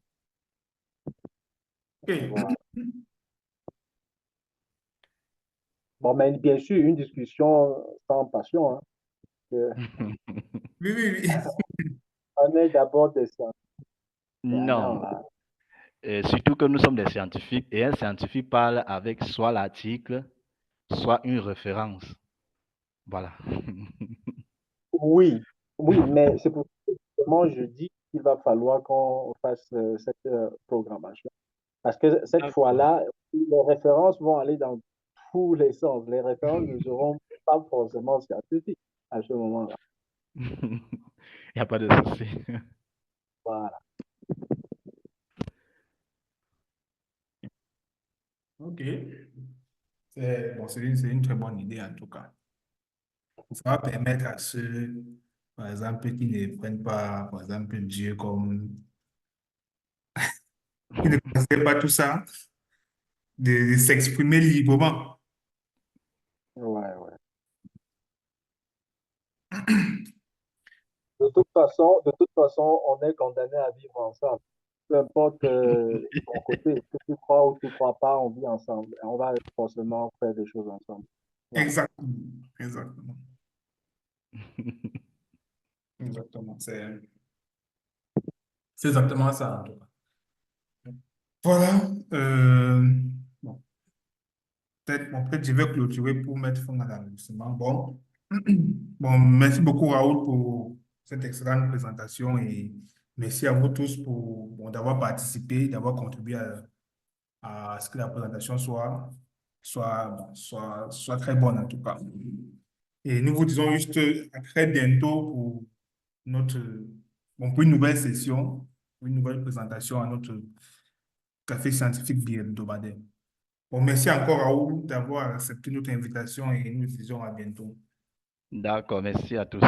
OK. Voilà. Bon, mais bien sûr, une discussion sans passion. Hein, que Oui, oui, oui. on est d'abord des scientifiques. Non, là. surtout que nous sommes des scientifiques et un scientifique parle avec soit l'article, soit une référence. Voilà. Oui, oui, mais c'est pour ça que moi je dis qu'il va falloir qu'on fasse cette programmation. Parce que cette D'accord. fois-là, les références vont aller dans tous les sens. Les références ne seront pas forcément scientifiques à ce moment-là. Il n'y a pas de souci. Voilà. OK. C'est une très bonne idée en tout cas. Ça va permettre à ceux, par exemple, qui ne prennent pas, par exemple, Dieu comme, qui ne considèrent pas tout ça, de s'exprimer librement. Ouais, ouais. OK. De toute façon, on est condamné à vivre ensemble. Peu importe ton côté, que tu crois ou tu ne crois pas, on vit ensemble. Et on va forcément faire des choses ensemble. Voilà. Exactement. Exactement. Exactement. C'est exactement ça en tout cas. Voilà. Bon, peut-être je vais clôturer pour mettre fin à l'enregistrement. Bon. Bon, merci beaucoup Raoul pour cette excellente présentation et merci à vous tous pour d'avoir participé, d'avoir contribué à ce que la présentation soit très bonne en tout cas. Et nous vous disons juste à très bientôt pour notre, pour une nouvelle session, pour une nouvelle présentation à notre café scientifique bi-hebdomadaire. Bon, merci encore Raoul d'avoir accepté notre invitation et nous vous disons à bientôt. D'accord, merci à tous.